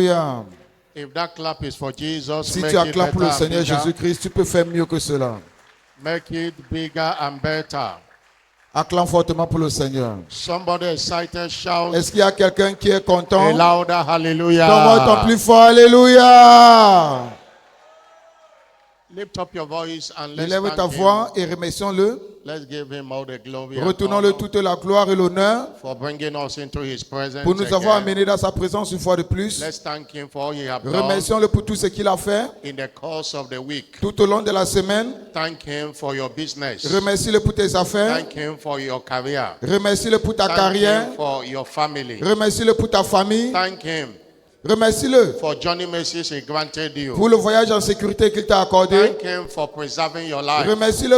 Alléluia. If that clap is for Jesus, Si make tu it acclames pour le better and Seigneur bigger. Jésus-Christ, tu peux faire mieux que cela. Make it bigger and better. Acclame fortement pour le Seigneur. Somebody excited shout Est-ce qu'il y a quelqu'un qui est a content? louder Donne-moi ton hallelujah. plus fort, Alléluia. Lift up your voice and let's Élève ta thank him. voix et remercions-le. Let's give him all the glory and Retournons-le honor toute la gloire et l'honneur for bringing us into his presence pour nous avoir again. amenés dans sa présence une fois de plus. Let's thank him for all he has done Remercions-le pour tout ce qu'il a fait in the course of the week. tout au long de la semaine. Thank him for your business. Remercie-le pour tes affaires. Thank him for your career. Remercie-le pour ta Thank carrière. him for your family. Remercie-le pour ta famille. Thank him Remercie-le for journey mercies he granted you. pour le voyage en sécurité qu'il t'a accordé. Thank him for preserving your life. Remercie-le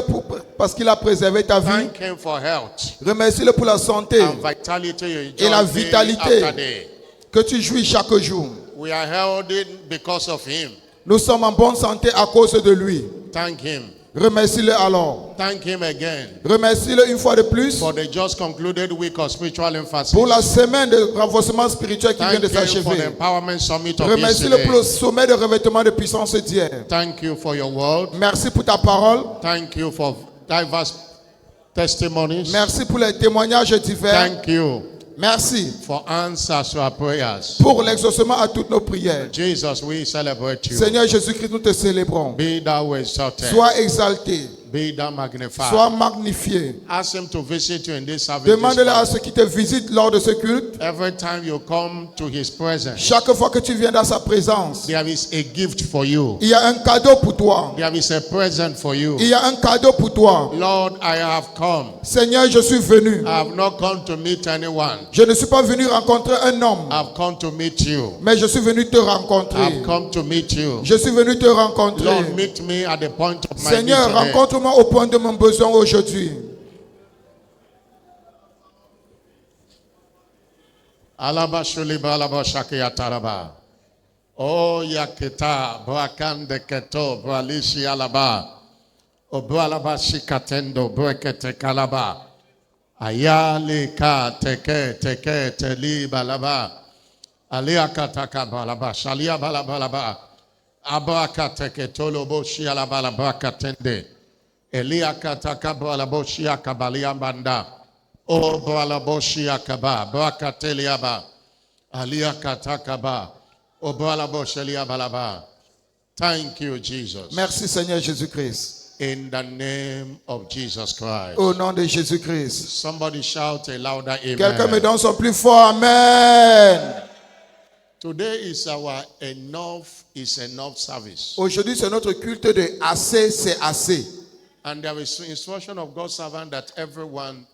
parce qu'il a préservé ta vie. Thank him for health Remercie-le pour la santé and vitality you et la enjoy day vitalité after day. que tu jouis chaque jour. We are held in because of him. Nous sommes en bonne santé à cause de lui. Thank him. Remercie-le alors. Thank him again Remercie-le une fois de plus for the just concluded week of spiritual emphasis. pour la semaine de renforcement spirituel qui vient Thank de him for the s'achever. empowerment summit of Remercie-le pour le yesterday. sommet de revêtement de puissance d'hier. Thank you for your word. Merci pour ta parole. Thank you for diverse testimonies. Merci pour les témoignages divers. Thank you Merci for answers to our prayers. pour l'exaucement à toutes nos prières. Jesus, we celebrate you. Seigneur Jésus-Christ, nous te célébrons. Be thou exalted. Sois exalté. Be thou magnified. Sois magnifié. Ask him to visit you in this service. Demande-le à ceux qui te visitent lors de ce culte. Every time you come to his presence, Chaque fois que tu viens dans sa présence, there is a gift for you. il y a un cadeau pour toi. There is a present for you. Il y a un cadeau pour toi. Lord, I have come. Seigneur, je suis venu. I have not come to meet anyone. Je ne suis pas venu rencontrer un homme, I have come to meet you. mais je suis venu te I rencontrer. have come to meet you. Je suis venu te rencontrer. Lord, meet me at the point of my Seigneur, need today. rencontre-moi au point de mon besoin aujourd'hui. Alaba shuliba alaba shakia taraba. Oh yaketa brakande keto bralishi alaba. Obralaba shikatendo brekete kalaba. Ayali ka teke teke teli balaba. Aliakataka balaba shalia balaba. Abrakateke tolobo shialaba labrakatende. Eliakataka balabo shiakabalia banda. O bralaboshia kaba, brakateliaba, aliakatakaba, o bralaboshelia balaba. Thank you, Jesus. Merci Seigneur Jésus-Christ. In the name of Jesus Christ. Au nom de Jésus-Christ. Somebody shout a louder Quelqu'un me amen. donne son plus fort Amen. Today is our enough is enough service. Aujourd'hui, c'est notre culte de assez, c'est assez. And there is instruction of God's servant that everyone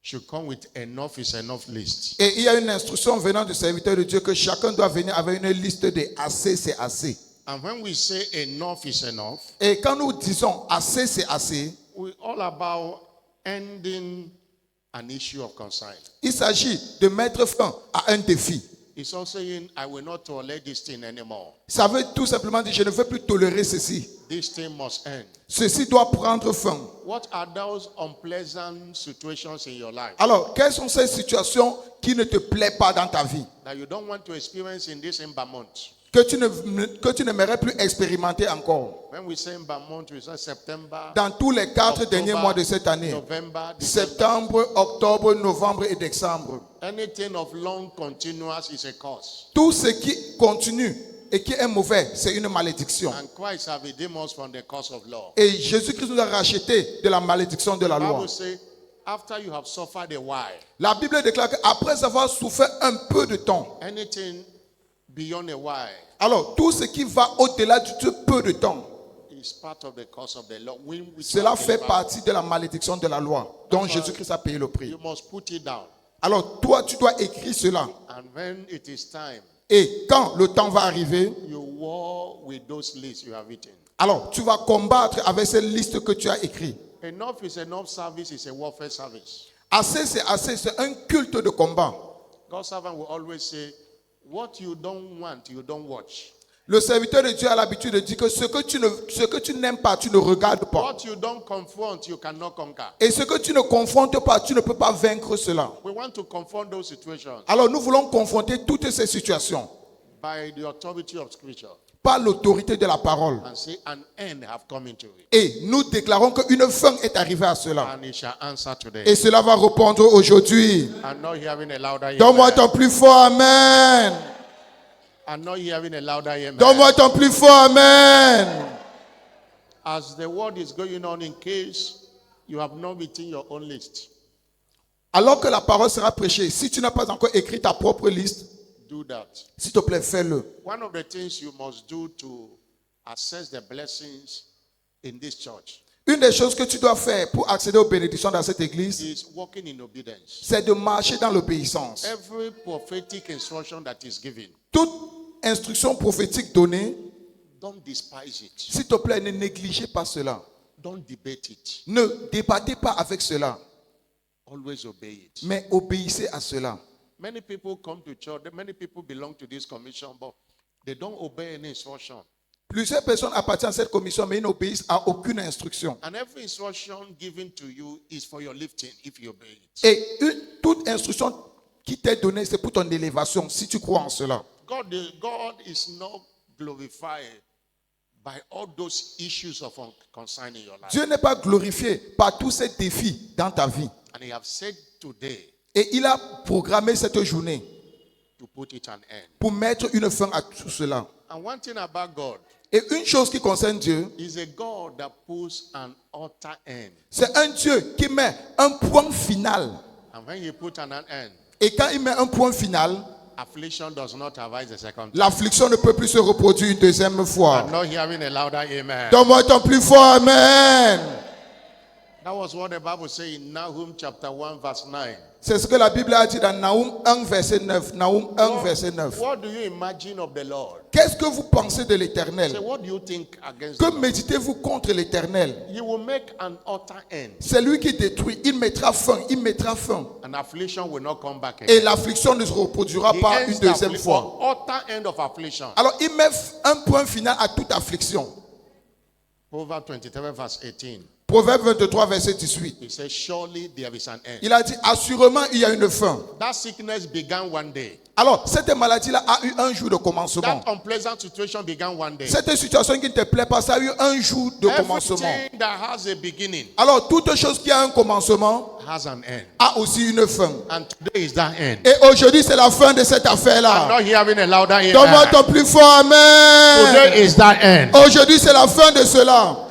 should come with enough is enough list. Et il y a une instruction venant du serviteur de Dieu que chacun doit venir avec une liste de assez, c'est assez. And when we say enough is enough, Et quand nous disons assez, c'est assez, we're all about ending an issue of concern. il s'agit de mettre fin à un défi. It's also saying, I will not tolerate this thing anymore. Ça veut tout simplement dire, je ne veux plus tolérer ceci. This thing must end. Ceci doit prendre fin. What are those unpleasant situations in your life Alors, quelles sont ces situations qui ne te plaisent pas dans ta vie? that you don't want to experience in this Ember month? Que tu n'aimerais plus expérimenter encore. When we say Ember month, we say September, Dans tous les 4 October, derniers mois de cette année. November, December. Septembre, octobre, novembre et décembre. Anything of long continuous is a curse. Tout ce qui continue et qui est mauvais, c'est une malédiction. And Christ have redeemed us from the curse of law. Et Jésus-Christ nous a racheté de la malédiction de la The loi. Bible says, after you have suffered a while, La Bible déclare qu'après avoir souffert un peu de temps, anything beyond a while alors tout ce qui va au-delà de ce peu de temps, is part of the curse of the law. When we cela talk fait about, partie de la malédiction de la loi dont Jésus-Christ a payé le prix. you must put it down. Alors toi, tu dois écrire cela. And when it is time, Et quand le temps va arriver, you war with those lists you have written. alors tu vas combattre avec ces listes que tu as écrites. Enough is enough service is a warfare service. Assez, c'est un culte de combat. God's servant will always say, what you don't want, you don't watch. Le serviteur de Dieu a l'habitude de dire que ce que tu n'aimes pas, tu ne regardes pas. What you don't confront, you cannot conquer. Et ce que tu ne confrontes pas, tu ne peux pas vaincre cela. We want to confront those situations Alors nous voulons confronter toutes ces situations by the authority of Scripture par l'autorité de la parole. and say, an end have come into it. Et nous déclarons qu'une fin est arrivée à cela. And it shall answer today. Et cela va répondre aujourd'hui. I'm not hearing a louder amen. Donne-moi ton plus fort Amen. I'm not hearing a louder amen. Donne-moi ton plus fort Amen. As the word is going on, in case you have not written your own list, Alors que la parole sera prêchée, si tu n'as pas encore écrit ta propre liste, do that. s'il te plaît, fais-le. One of the things you must do to access the blessings in this church Une des choses que tu dois faire pour accéder aux bénédictions dans cette église, is walking in obedience. c'est de marcher dans l'obéissance. Every prophetic instruction that is given, Toute instruction prophétique donnée, don't despise it. s'il te plaît, ne négligez pas cela. Don't debate it. Ne débattez pas avec cela, Always obey it. mais obéissez à cela. Many people come to church, many people belong to this commission, but they don't obey any instruction. Plusieurs personnes appartiennent à cette commission, mais ils n'obéissent à aucune instruction. And every instruction given to you is for your lifting if you obey it. Et toute instruction qui t'est donnée, c'est pour ton élévation, si tu crois en cela. God is not glorified by all those issues of concerning your life. Dieu n'est pas glorifié par tous ces défis dans ta vie. And he have said today Et il a programmé cette journée to put it an end. pour mettre une fin à tout cela. And one thing about God Et une chose qui concerne Dieu, is a God that puts an utter end. c'est un Dieu qui met un point final. And when you put an end, Et quand il met un point final, affliction does not arise a second time. l'affliction ne peut plus se reproduire une deuxième fois. I'm not hearing a louder amen. Donne-moi ton plus fort Amen. That was what the Bible says in Nahum chapter 1 verse 9. C'est ce que la Bible a dit dans Nahum 1 verset 9. Nahum 1 verset 9. What do you imagine of the Lord? Qu'est-ce que vous pensez de Say, l'Éternel? what do you think against Que the Lord? méditez-vous contre l'Éternel? He will make an utter end. C'est lui qui détruit. Il mettra fin. Il mettra fin. And affliction will not come back Et again. l'affliction ne se reproduira He pas ends une the deuxième fois. utter end of affliction. Alors il met un point final à toute affliction. Proverbs 23 verse 18. Proverbe 23 verset 18. He says, surely there is an end. Il a dit assurément il y a une fin. That sickness began one day. Alors cette maladie-là a eu un jour de commencement. That unpleasant situation began one day. Cette situation qui ne te plaît pas, ça a eu un jour de commencement. Everything that has a beginning Alors toute chose qui a un commencement has an end. a aussi une fin. And today is that end. Et aujourd'hui c'est la fin de cette I'm affaire-là. not hearing a louder Donne-moi amen. ton plus fort Amen. Today is that end. Aujourd'hui c'est la fin de cela.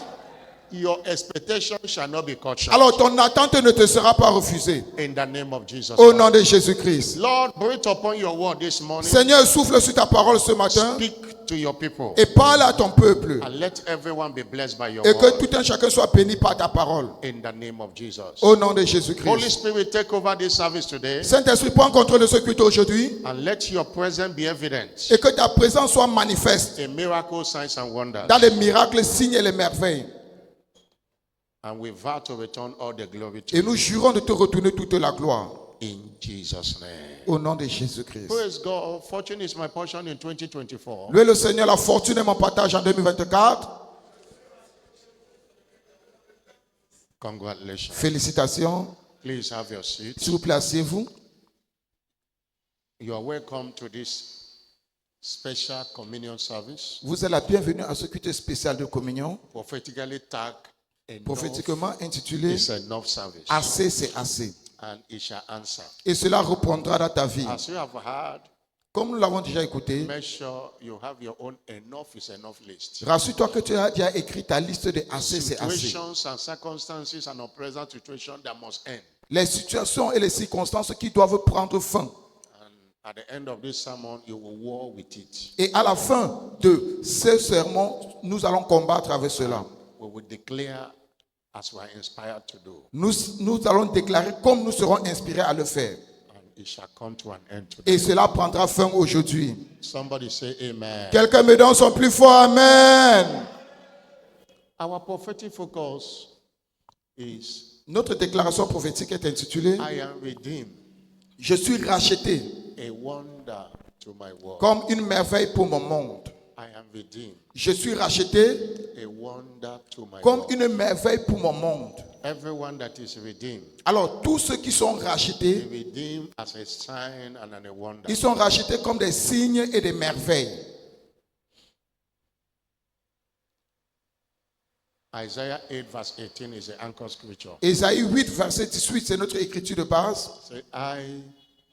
Your expectation shall not be cut short. Alors ton attente ne te sera pas refusée. In the name of Jesus. Au nom de Jésus-Christ. Lord, breathe upon your word this morning. Seigneur, souffle sur ta parole ce matin Speak to your people. et parle à ton peuple. And let everyone be blessed by your Et que word. tout un chacun soit béni par ta parole. In the name of Jesus. Au nom de Holy Jésus-Christ. Spirit, take over this service today. Saint-Esprit, prends contrôle de ce culte aujourd'hui And let your presence be evident et que ta présence soit manifeste in miracles, signs, and wonders. dans les miracles, les signes et les merveilles. And we vow to return all the glory to Et you. nous jurons de te retourner toute la gloire. In Jesus' name. Au nom de Jésus-Christ. Praise God. Fortune is my portion in 2024. Louez le Seigneur, la fortune est mon partage en 2024. Congratulations. Félicitations. Please have your seat. S'il vous plaît, asseyez-vous. You are welcome to this special communion service, Vous êtes la bienvenue à ce culte spécial de communion, prophetically tagged enough prophétiquement intitulé is enough service, Assez, c'est assez. and it shall answer. Et cela répondra dans ta vie. As you have heard, Comme nous l'avons déjà écouté, make sure you have your own enough is enough list. rassure-toi que tu as déjà écrit ta liste de assez, c'est assez. Situations and circumstances and unpleasant situations that must end. Les situations et les circonstances qui doivent prendre fin. And at the end of this sermon, you will war with it. Et à la fin de ce sermon, nous allons combattre avec cela. We will declare as we are inspired to do, Nous allons déclarer comme nous serons inspirés à le faire. and it shall come to an end today. Et cela prendra fin aujourd'hui. Somebody say amen. Quelqu'un me donne son plus fort Amen. Our prophetic focus is Notre déclaration prophétique est intitulée I am redeemed, Je suis racheté a wonder to my world. comme une merveille pour mon monde. I am redeemed, Je suis racheté a wonder to my comme world. une merveille pour mon monde. Everyone that is redeemed, Alors, tous ceux qui sont rachetés, redeemed as a sign and a wonder. ils sont rachetés comme des signes et des merveilles. Isaiah 8 verse 18 is the anchor scripture. Ésaïe 8, verset 18, c'est notre écriture de base. Say, I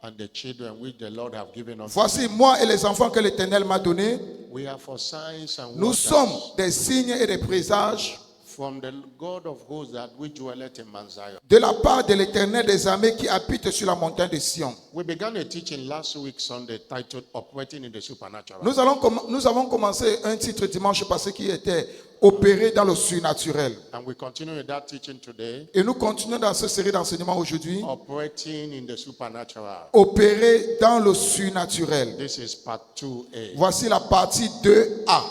and the children which the Lord have given us, Voici moi et les enfants que l'Éternel m'a donnés. we are for signs and Nous wonders sommes des signes et des présages from the God of hosts that which dwelleth in Mount Zion. de la part de l'Éternel des armées qui habite sur la montagne de Sion. We began a teaching last week Sunday titled Operating in the Supernatural. Nous avons commencé un titre dimanche passé qui était Opérer dans le surnaturel. And we continue with that teaching today, Et nous continuons dans cette série d'enseignements aujourd'hui. Operating in the Supernatural. Opérer dans le surnaturel. This is part 2A. Voici la partie 2A.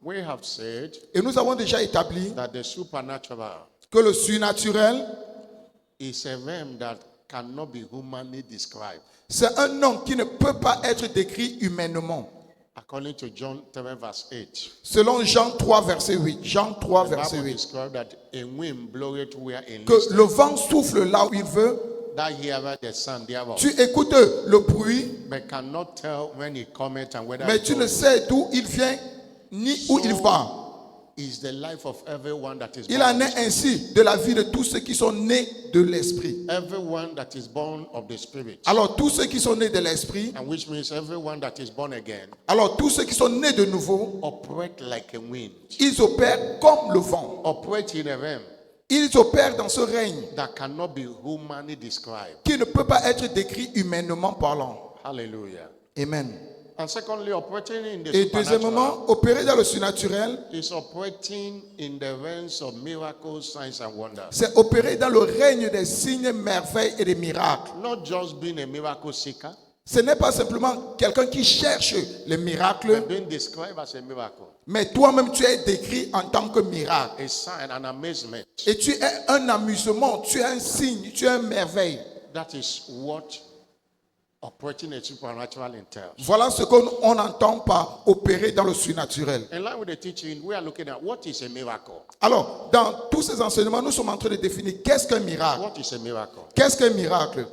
We have said Et nous avons déjà établi that the supernatural que le surnaturel, is a realm that cannot be humanly described. c'est un nom qui ne peut pas être décrit humainement. According to John 3 verse 8. Selon Jean 3, verset 8. Jean 3, The verset Bible 8. describes that a wind bloweth where in Que le vent souffle là où il veut. that heareth the sound thereof, Tu écoutes le bruit, but cannot tell when he cometh and whether mais he tu ne goeth. sais d'où il vient ni où il va. Is the life of everyone that is Il born en of the est ainsi de la vie de tous ceux qui sont nés de l'esprit. everyone that is born of the Spirit, Alors tous ceux qui sont nés de l'esprit, and which means everyone that is born again, alors tous ceux qui sont nés de nouveau, operate like a wind, ils opèrent comme le vent. operate in a realm Ils opèrent dans ce règne that cannot be humanly described. qui ne peut pas être décrit humainement parlant. Hallelujah. Amen. And secondly, operating in the Et supernatural deuxièmement, opérer dans le surnaturel, is operating in the realms of miracles, signs, and wonders. c'est opérer dans le règne des signes, merveilles et des miracles. Not just being a miracle seeker, Ce n'est pas simplement quelqu'un qui cherche les miracles, but being described as a miracle, mais toi-même tu es décrit en tant que miracle. a sign, an amazement. Et tu es un amusement, tu es un signe, tu es une merveille. That is what operating a supernatural entails. Voilà ce qu'on entend par opérer dans le surnaturel. In line with the teaching, we are looking at what is a miracle. Alors, dans tous ces enseignements, nous sommes en train de définir qu'est-ce qu'un miracle. What is a miracle? Qu'est-ce qu'un miracle?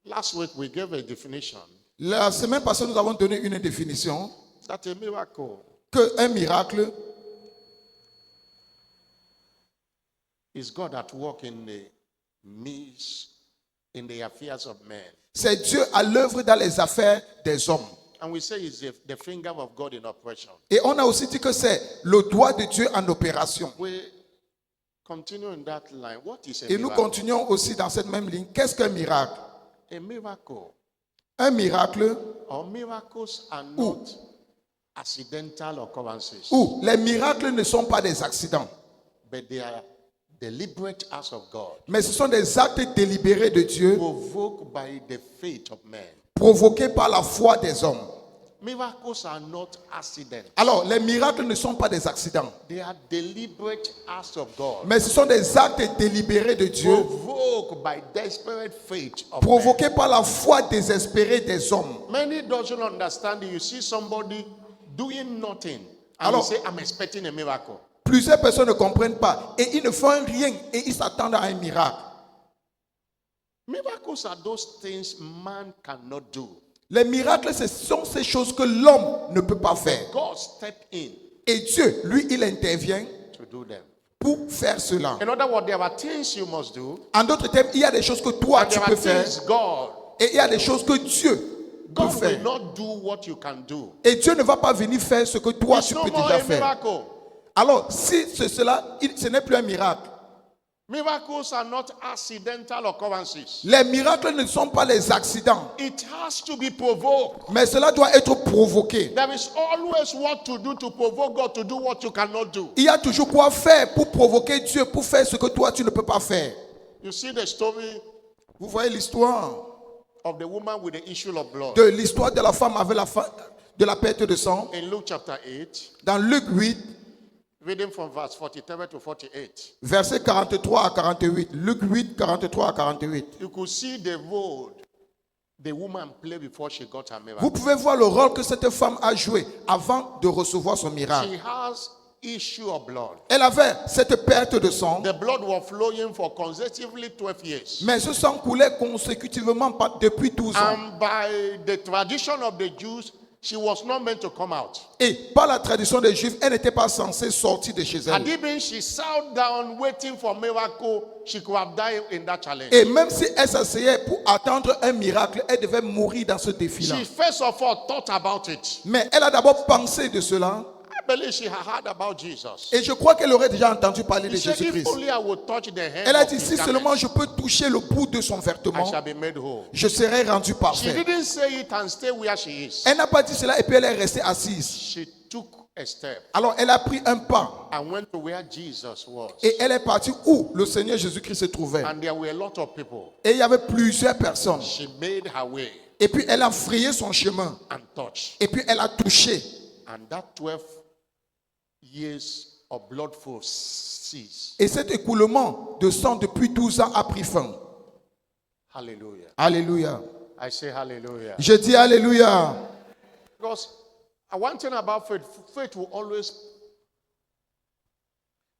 Last week we gave a definition La semaine passée, nous avons donné une définition that a miracle qu'un miracle, is God at work in the midst, in the affairs of men. c'est Dieu à l'œuvre dans les affaires des hommes. And we say it's the finger of God in operation. Et on a aussi dit que c'est le doigt de Dieu en opération. We continue in that line. What is a Et nous miracle? continuons aussi dans cette même ligne. Qu'est-ce qu'un miracle? A miracle Un miracle or miracles are not accidental occurrences, où les miracles ne sont pas des accidents, but they are deliberate acts of God, mais ce sont des actes délibérés de Dieu, provoked by the faith of men. provoqués par la foi des hommes. Miracles are not accidents. Alors, les miracles ne sont pas des accidents, They are deliberate acts of God, mais ce sont des actes délibérés de Dieu, provoked by desperate faith of men. provoqués par la foi désespérée des hommes. Many don't understand it. You see somebody doing nothing, and Alors- you say, I'm expecting a miracle. Plusieurs personnes ne comprennent pas et ils ne font rien et ils s'attendent à un miracle. Miracles are those things man cannot do. Les miracles, ce sont ces choses que l'homme ne peut pas faire. God step in Et Dieu, lui, il intervient to do them. pour faire cela. In other words, there are things you must do, En d'autres termes, il y a des choses que toi, and tu there peux are faire things God. et il y a des choses que Dieu peut God will faire. not do what you can do. Et Dieu ne va pas venir faire ce que toi, It's tu no peux more déjà a faire. miracle. Alors, si c'est cela, ce n'est plus un miracle. Miracles are not accidental occurrences. Les miracles ne sont pas les accidents, It has to be provoked. mais cela doit être provoqué. There is always what to do to provoke God to do what you cannot do. Il y a toujours quoi faire pour provoquer Dieu, pour faire ce que toi, tu ne peux pas faire. You see the story Vous voyez l'histoire of the woman with the issue of blood de l'histoire de la femme avec de la perte de sang in Luke chapter 8, dans Luc 8, reading from verse 43 to 48. versets 43 à 48. Luc 8, 43 à 48. You could see the role the woman played before she got her Vous miracle. pouvez voir le rôle que cette femme a joué avant de recevoir son miracle. She has issue of blood. Elle avait cette perte de sang, The blood was flowing for consecutively 12 years. mais ce sang coulait consécutivement depuis 12 ans. And by the tradition of the Jews, she was not meant to come out. Et par la tradition des Juifs, elle n'était pas censée sortir de chez And elle. even she sat down waiting for miracle, she could have died in that challenge. Et même si elle s'asseyait pour attendre un miracle, elle devait mourir dans ce défi-là. She first of all thought about it. Mais elle a d'abord pensé de cela. I believe she had heard about Jesus. Et je crois qu'elle aurait déjà entendu parler de She said, if Jésus-Christ. only I would touch the hem Elle a of dit, his si garment, seulement je peux toucher le bout de son I vêtement, shall be made whole. je serai rendu She parfait. didn't say it and stay where she is. Elle n'a pas dit cela et puis elle est restée assise. She took a step Alors elle a pris un pas and went to where Jesus was. et elle est partie où le Seigneur Jésus-Christ se trouvait. And there were a lot of people. Et il y avait plusieurs personnes. She made her way Et puis elle a frayé son chemin. and touched. Et puis elle a touché. And that 12 years of blood flow ceased. Et cet écoulement de sang depuis 12 ans a pris fin. Hallelujah. Alléluia. I say hallelujah. Je dis Alléluia. Because one thing about faith, faith will always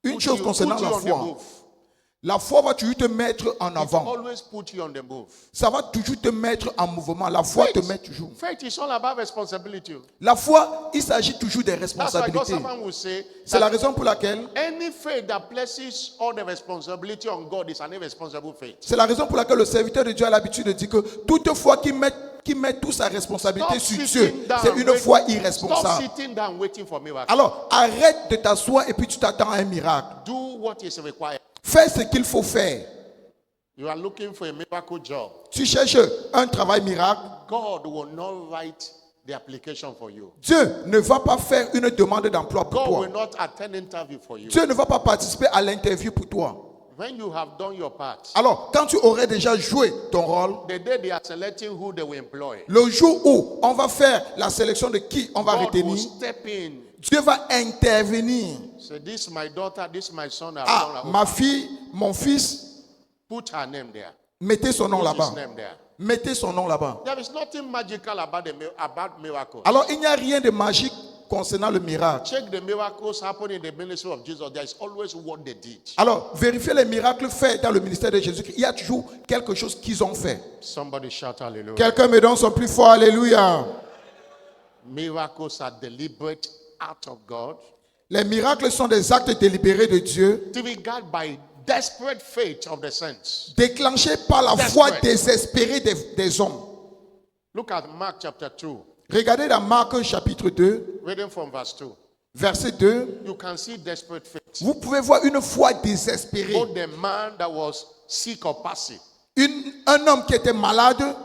Une chose concernant la on the foi. move. La foi va toujours te mettre en It avant. always put you on the move. Ça va toujours te mettre en mouvement. La foi te met toujours. Faith is all about responsibility. La foi, il s'agit toujours des That's why God responsabilités. someone will say C'est la that raison pour laquelle any faith that places all the responsibility on God is an irresponsible faith. C'est la raison pour laquelle le serviteur de Dieu a l'habitude de dire que toute foi qui met toute sa responsabilité sur Dieu, c'est une foi Stop irresponsable. sitting down waiting for miracle. Alors, arrête de t'asseoir et puis tu t'attends à un miracle. Do what is required. Fais ce qu'il faut faire. You are looking for a miracle job. Tu cherches un travail miracle. God will not write the application for you. Dieu ne va pas faire une demande d'emploi pour God toi. will not attend interview for you. Dieu ne va pas participer à l'interview pour toi. When you have done your part, Alors, quand tu aurais déjà joué ton rôle, the day they are selecting who they will employ, le jour où on va faire la sélection de qui on va God will retenir, step in. Dieu va intervenir. Say, this my daughter, this my son. I've Ah, done ma fille, mon fils, Put her name there. mettez son nom Put là-bas. his name there. Mettez son nom là-bas. There is nothing magical about miracles. Alors, il n'y a rien de magique concernant le miracle. Check the miracles happening in the ministry of Jesus. There is always what they did. Alors, vérifiez les miracles faits dans le ministère de Jésus-Christ. Il y a toujours quelque chose qu'ils ont fait. Somebody shout hallelujah. Quelqu'un me donne son plus fort Alléluia. Miracles are deliberate act of God, Les miracles sont des actes délibérés de Dieu, triggered by desperate faith of the saints. déclenchés par la foi désespérée des hommes. Look at Mark chapter 2, Regardez dans Marc chapitre 2, reading from verse 2. verset 2. You can see desperate faith. Vous pouvez voir une foi désespérée. Both the man that was sick or passive. Un homme qui était malade.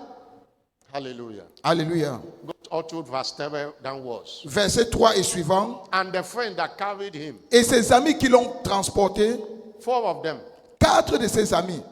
Hallelujah. Alléluia. Go all to verse 7 downwards. Verset 3 et suivant. And the friend that carried him, Et ses amis qui l'ont transporté, 4 of them, 4 de ses amis,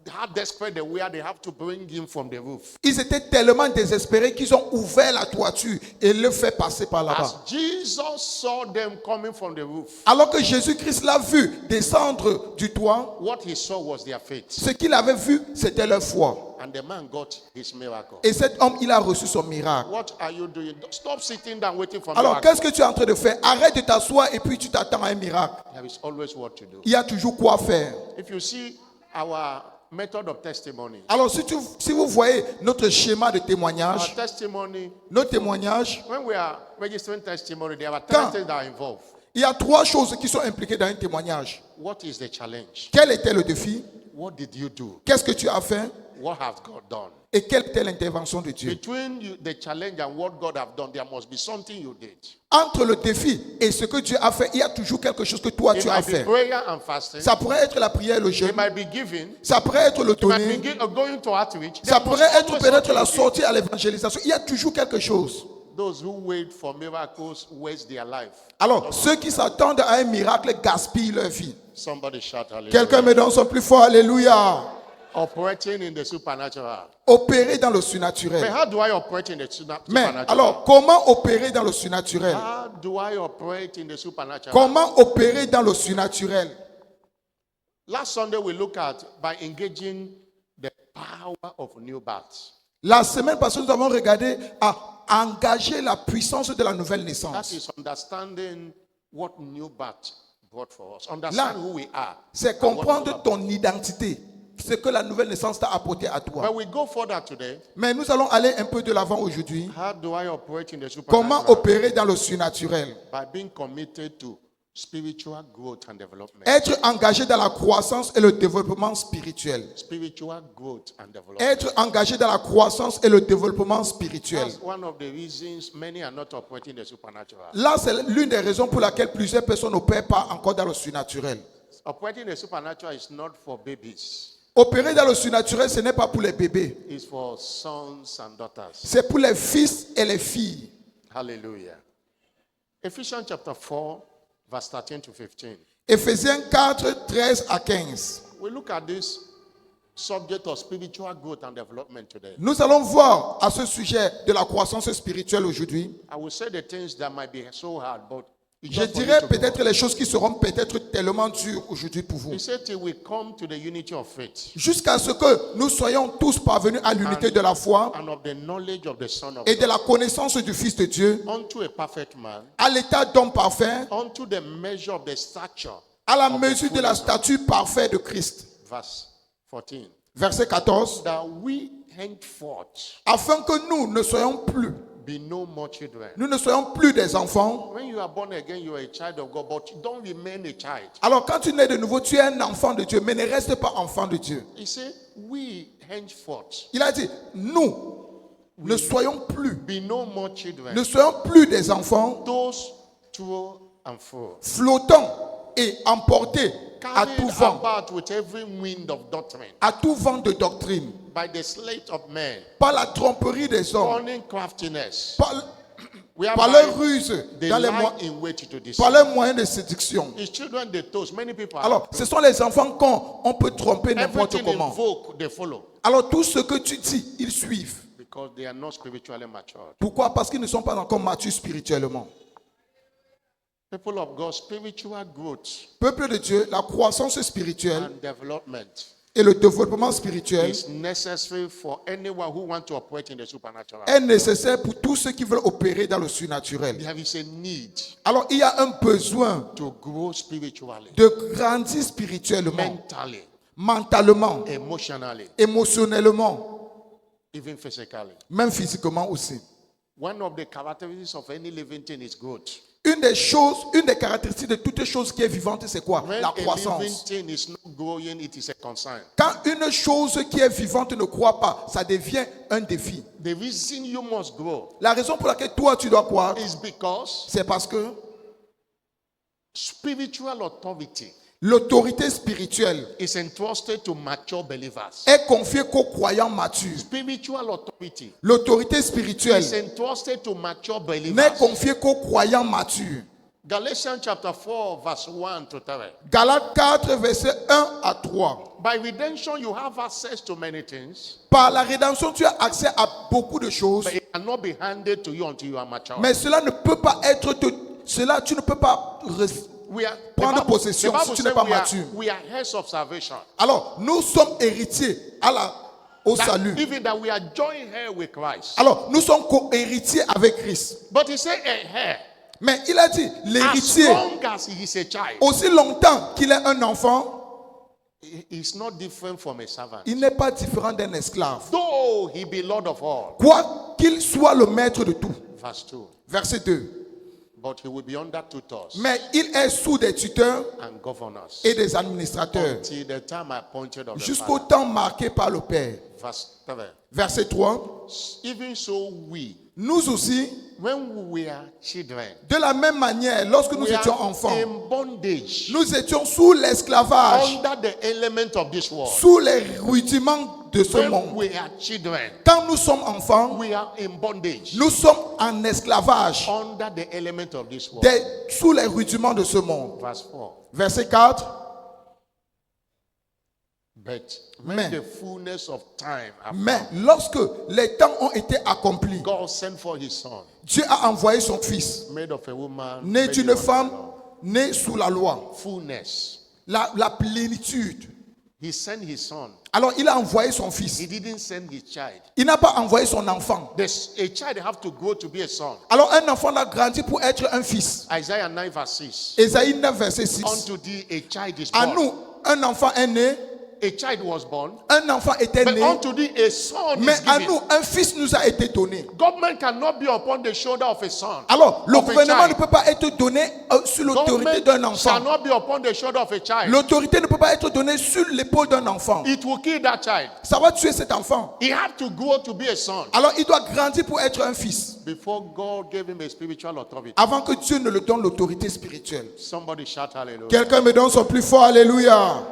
how desperate they were, they have to bring him from the roof. ils étaient tellement désespérés qu'ils ont ouvert la toiture et le fait passer par As là-bas. Jesus saw them coming from the roof, Alors que Jésus-Christ l'a vu descendre du toit, what he saw was their faith. ce qu'il avait vu, c'était leur foi. And the man got his miracle. Et cet homme, il a reçu son miracle. What are you doing? Stop sitting down waiting for Alors, miracle. qu'est-ce que tu es en train de faire? Arrête de t'asseoir et puis tu t'attends à un miracle. There is always what to do. Il y a toujours quoi faire. If you see our method of testimony, Alors, si vous voyez notre schéma de témoignage, our testimony, nos témoignages, when we are registering testimony, there are Quand- 3 things that are involved. il y a 3 choses qui sont impliquées dans un témoignage. What is the challenge? Quel était le défi? What did you do? Qu'est-ce que tu as fait? What has God done? Et quelle était l'intervention de Dieu? Between the challenge and what God have done, there must be something you did. Entre le défi et ce que Dieu a fait, il y a toujours quelque chose que toi It tu as might be fait. prayer and fasting. Ça pourrait être la prière et le It jeûne. might be giving. Ça pourrait être le It might donner. be going to outreach. Ça There pourrait must être always peut-être la something. sortie à l'évangélisation. Il y a toujours quelque chose. Those who wait for miracles waste their life. Alors, ceux qui s'attendent à un miracle gaspillent leur vie. Somebody shout hallelujah. Quelqu'un me donne son plus fort Alléluia. Operating in the supernatural. Opérer dans le But surnaturel. how do I operate in the Mais supernatural? alors, comment opérer dans le surnaturel? How do I operate in the supernatural? Comment opérer dans le surnaturel? Last Sunday we looked at by engaging the power of new birth. La semaine passée, nous avons regardé à engager la puissance de la nouvelle That naissance. is understanding what new birth brought for us. Understand who we are. C'est and what comprendre we ton identité, ce que la nouvelle naissance t'a apporté à But toi. we go further today. Mais nous allons aller un peu de l'avant aujourd'hui. How do I operate in the Comment supernatural? opérer dans le surnaturel? By being committed to spiritual growth and development. Être engagé dans la croissance et le développement spirituel. Spiritual growth and development. Être engagé dans la croissance et le développement spirituel. That's one of the reasons many are not operating the supernatural. Là, c'est l'une des raisons pour laquelle plusieurs personnes n'opèrent pas encore dans le surnaturel. Operating the supernatural is not for babies. Opérer dans le surnaturel, ce n'est pas pour les bébés. It's for sons and daughters. C'est pour les fils et les filles. Hallelujah. Ephesians chapter 4, verse 13 to 15. Éphésiens 4, 13 à 15. We look at this subject of spiritual growth and development today. Nous allons voir à ce sujet de la croissance spirituelle aujourd'hui. I will say the things that might be so hard, but it's Je just for you dirais to peut-être go. les choses qui seront peut-être tellement dures aujourd'hui pour vous. He said till we come to the unity of faith Jusqu'à ce que nous soyons tous parvenus à l'unité de la foi and of the knowledge of the Son of et de God, la connaissance du Fils de Dieu, unto a perfect man, à l'état d'homme parfait, unto the measure of the stature. à la of the mesure de la fullness of- stature parfaite de Christ. Verse 14. Verset 14. That we henceforth Afin que nous ne soyons plus, be no more children. nous ne soyons plus des enfants. When you are born again, you are a child of God, but you don't remain a child. Alors quand tu nais de nouveau, tu es un enfant de Dieu, mais ne reste pas enfant de Dieu. He said, we henceforth Il a dit, nous ne soyons plus, be no more children. ne soyons plus des enfants Those to and fro, flottants et emportés à tout carried vent, about with every wind of doctrine, à tout vent de doctrine, by the sleight of men, par la tromperie des hommes, cunning craftiness. par We are par leur by ruse, the dans les lie in wait to par deceive. leurs moyens de séduction. His children they toast. Many people are Alors, ce sont les enfants qu'on on peut tromper n'importe everything comment. invoke, they follow. Alors, tout ce que tu dis, ils suivent. Because they are not spiritually matured. Pourquoi? Parce qu'ils ne sont pas encore matures spirituellement. People of God, spiritual growth Peuple de Dieu, la croissance spirituelle and development et le développement spirituel is necessary for anyone who wants to operate in the supernatural. est nécessaire pour tous ceux qui veulent opérer dans le surnaturel. There is a need Alors, il y a un besoin to grow spiritually, de grandir spirituellement, mentally, mentalement, emotionally, émotionnellement, even physically. même physiquement aussi. One of the characteristics of any living thing is growth. Une des caractéristiques de toute chose qui est vivante, c'est quoi? When La a living croissance. thing is not growing, it is a concern. Quand une chose qui est vivante ne croit pas, ça devient un défi. The reason you must grow La raison pour laquelle toi tu dois croire, is because c'est parce que spiritual authority l'autorité spirituelle is entrusted to mature believers. est confiée qu'aux croyants matures. Spiritual authority L'autorité spirituelle is entrusted to mature n'est believers. confiée qu'aux croyants matures. Galatians chapter 4, verse 1 to 3. Galates 4, versets 1 à 3. By redemption, you have access to many things, Par la rédemption, tu as accès à beaucoup de choses, but it cannot be handed to you until you are mature. mais cela ne peut pas être... Cela, tu ne peux pas... We are, prendre the Bible- possession the Bible si tu says n'es pas we are- mature. we are heirs of salvation. Alors, nous sommes héritiers au That salut. even that we are joint heir with Christ. Alors, nous sommes co-héritiers avec Christ. But he said a heir. Mais il a dit, As l'héritier, long as he is a child, aussi longtemps qu'il est un enfant, he is not different from a servant. il n'est pas différent d'un esclave. Though he be Lord of all. Quoi qu'il soit le maître de tout. Verse 2. Verset 2. But he will be under tutors Mais il est sous des tuteurs and governors et des administrateurs until the time appointed of the jusqu'au Father. temps marqué par le Père. Verse 3. Verset 3. Even so we, Nous aussi, when we are children, de la même manière, lorsque nous we étions are enfants, in bondage nous étions sous l'esclavage, under the element of this world. sous les rudiments de ce When monde. we are children, Quand nous sommes enfants, we are in bondage nous sommes en esclavage, under the element of this world. sous les rudiments de ce monde. Verse 4. Verset 4. But when Mais- the fullness of time Mais happened, lorsque les temps ont été accomplis, God sent for his son, Dieu a envoyé son fils, made of a woman, né made d'une under the femme, law. né sous la loi. Fullness. La plénitude. He sent his son. Alors il a envoyé son fils. He didn't send his child. Il n'a pas envoyé son enfant. A child have to grow to be a son. Alors un enfant a grandi pour être un fils. Isaiah 9 verse 6. Ésaïe 9 verset 6. Unto thee a child is À born. nous, un enfant est né. A child was born. Un enfant était But né. unto thee a son Mais is à given. nous, un fils nous a été donné. Government cannot be upon the shoulder of a son. Alors, le of a gouvernement ne child. peut pas être donné sur l'autorité d'un Government shall enfant. not be upon the shoulder of a child. L'autorité ne peut pas être donnée sur l'épaule d'un enfant. It will kill that child. Ça va tuer cet enfant. He had to grow to be a son Alors, il doit grandir pour être un fils. before God gave him a spiritual authority. Avant que Dieu ne le donne l'autorité spirituelle. Somebody shout hallelujah. Quelqu'un me donne son plus fort alléluia.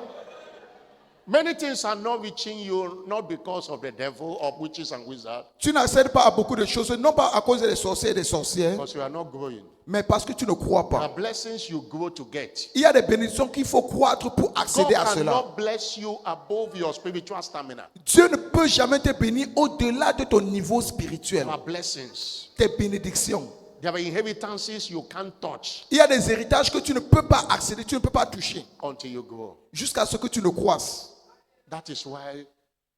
Many things are not reaching you not because of the devil or witches and wizards, Tu n'accèdes pas à beaucoup de choses, non pas à cause des sorciers et des sorcières, because you are not growing. mais parce que tu ne crois There pas. are blessings you grow to get. Il y a des bénédictions qu'il faut croître pour God accéder à cela. cannot bless you above your spiritual stamina. Dieu ne peut jamais te bénir au-delà de ton niveau spirituel. There are blessings. Tes bénédictions. There are inheritances you can't touch Il y a des héritages que tu ne peux pas accéder, tu ne peux pas toucher, until you grow. jusqu'à ce que tu ne croisses. That is why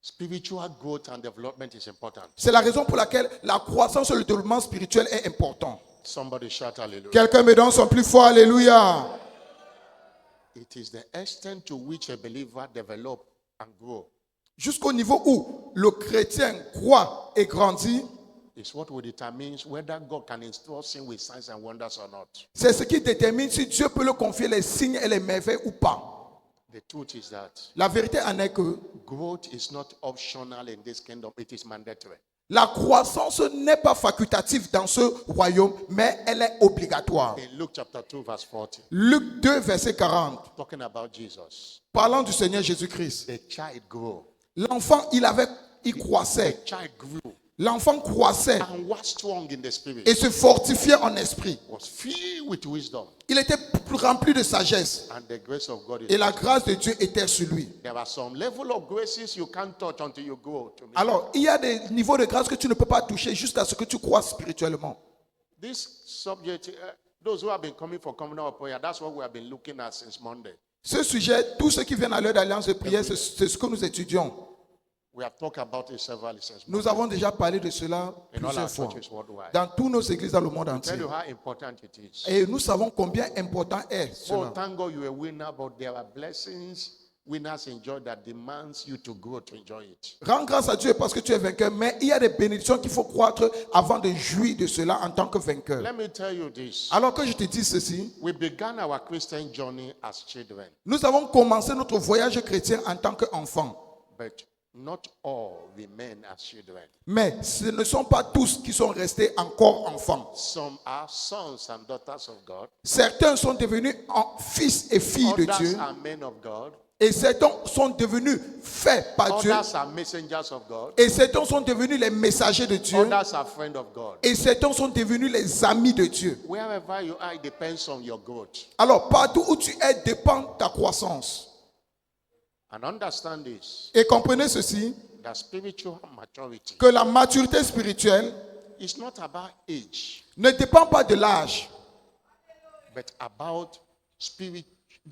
spiritual growth and development is important. C'est la raison pour laquelle la croissance et le développement spirituel est important. Somebody shout hallelujah. Quelqu'un me donne son plus fort alléluia. It is the extent to which a believer develop and grow Jusqu'au niveau où le chrétien croit et grandit, is what will determine whether God can install sin with signs and wonders or not. c'est ce qui détermine si Dieu peut le confier les signes et les merveilles ou pas. The truth is that La vérité en est que growth is not optional in this kingdom, it is mandatory. la croissance n'est pas facultative dans ce royaume, mais elle est obligatoire. In Luke chapter 2, verse 40, Luc 2, verset 40, talking about Jesus, parlant du Seigneur Jésus-Christ. the child grew. L'enfant, il croissait. The child grew L'enfant croissait and was strong in the spirit, et se fortifiait en esprit. was filled with wisdom, Il était rempli de sagesse and the grace of God is. et la grâce de Dieu était sur lui. There are some level of graces you can't touch until you grow to me. Alors, il y a des niveaux de grâce que tu ne peux pas toucher jusqu'à ce que tu crois spirituellement. This subject, those who have been coming for communal prayer, that's what we have been looking at since Monday. Ce sujet, tous ceux qui viennent à l'heure d'alliance de prière, c'est ce que nous étudions. We have talked about it several since Nous avons déjà parlé de cela in all our plusieurs fois churches worldwide. dans toutes nos églises dans le monde Tell entier. you how important it is. Et nous savons combien important est Oh, cela. thank God you're a winner, but there are blessings winners enjoy that demands you to grow to enjoy it. Rends grâce à Dieu parce que tu es vainqueur, mais il y a des bénédictions qu'il faut croître avant de jouir de cela en tant que vainqueur. Let me tell you this. Alors que je te dis ceci, We began our Christian journey as children, nous avons commencé notre voyage chrétien en tant qu'enfants. but not all remain as children. Mais ce ne sont pas tous qui sont restés encore enfants. Some are sons and daughters of God. Certains sont devenus fils et filles de Others Dieu. are men of God. Et certains sont devenus faits par Dieu. Others are messengers of God. Et certains sont devenus les messagers de Dieu. Others are friends of God. Et certains sont devenus les amis de Dieu. Wherever you are, it depends on your growth. Alors, partout où tu es dépend de ta croissance. And understand this, Et comprenez ceci, that spiritual maturity que la maturité spirituelle is not about age, ne dépend pas de l'âge, but about spirit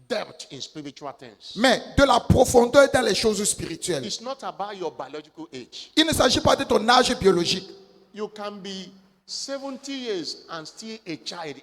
depth in spiritual things. mais de la profondeur dans les choses spirituelles. It's not about your biological age. Il ne s'agit pas de ton âge biologique. You can be 70 years and still a child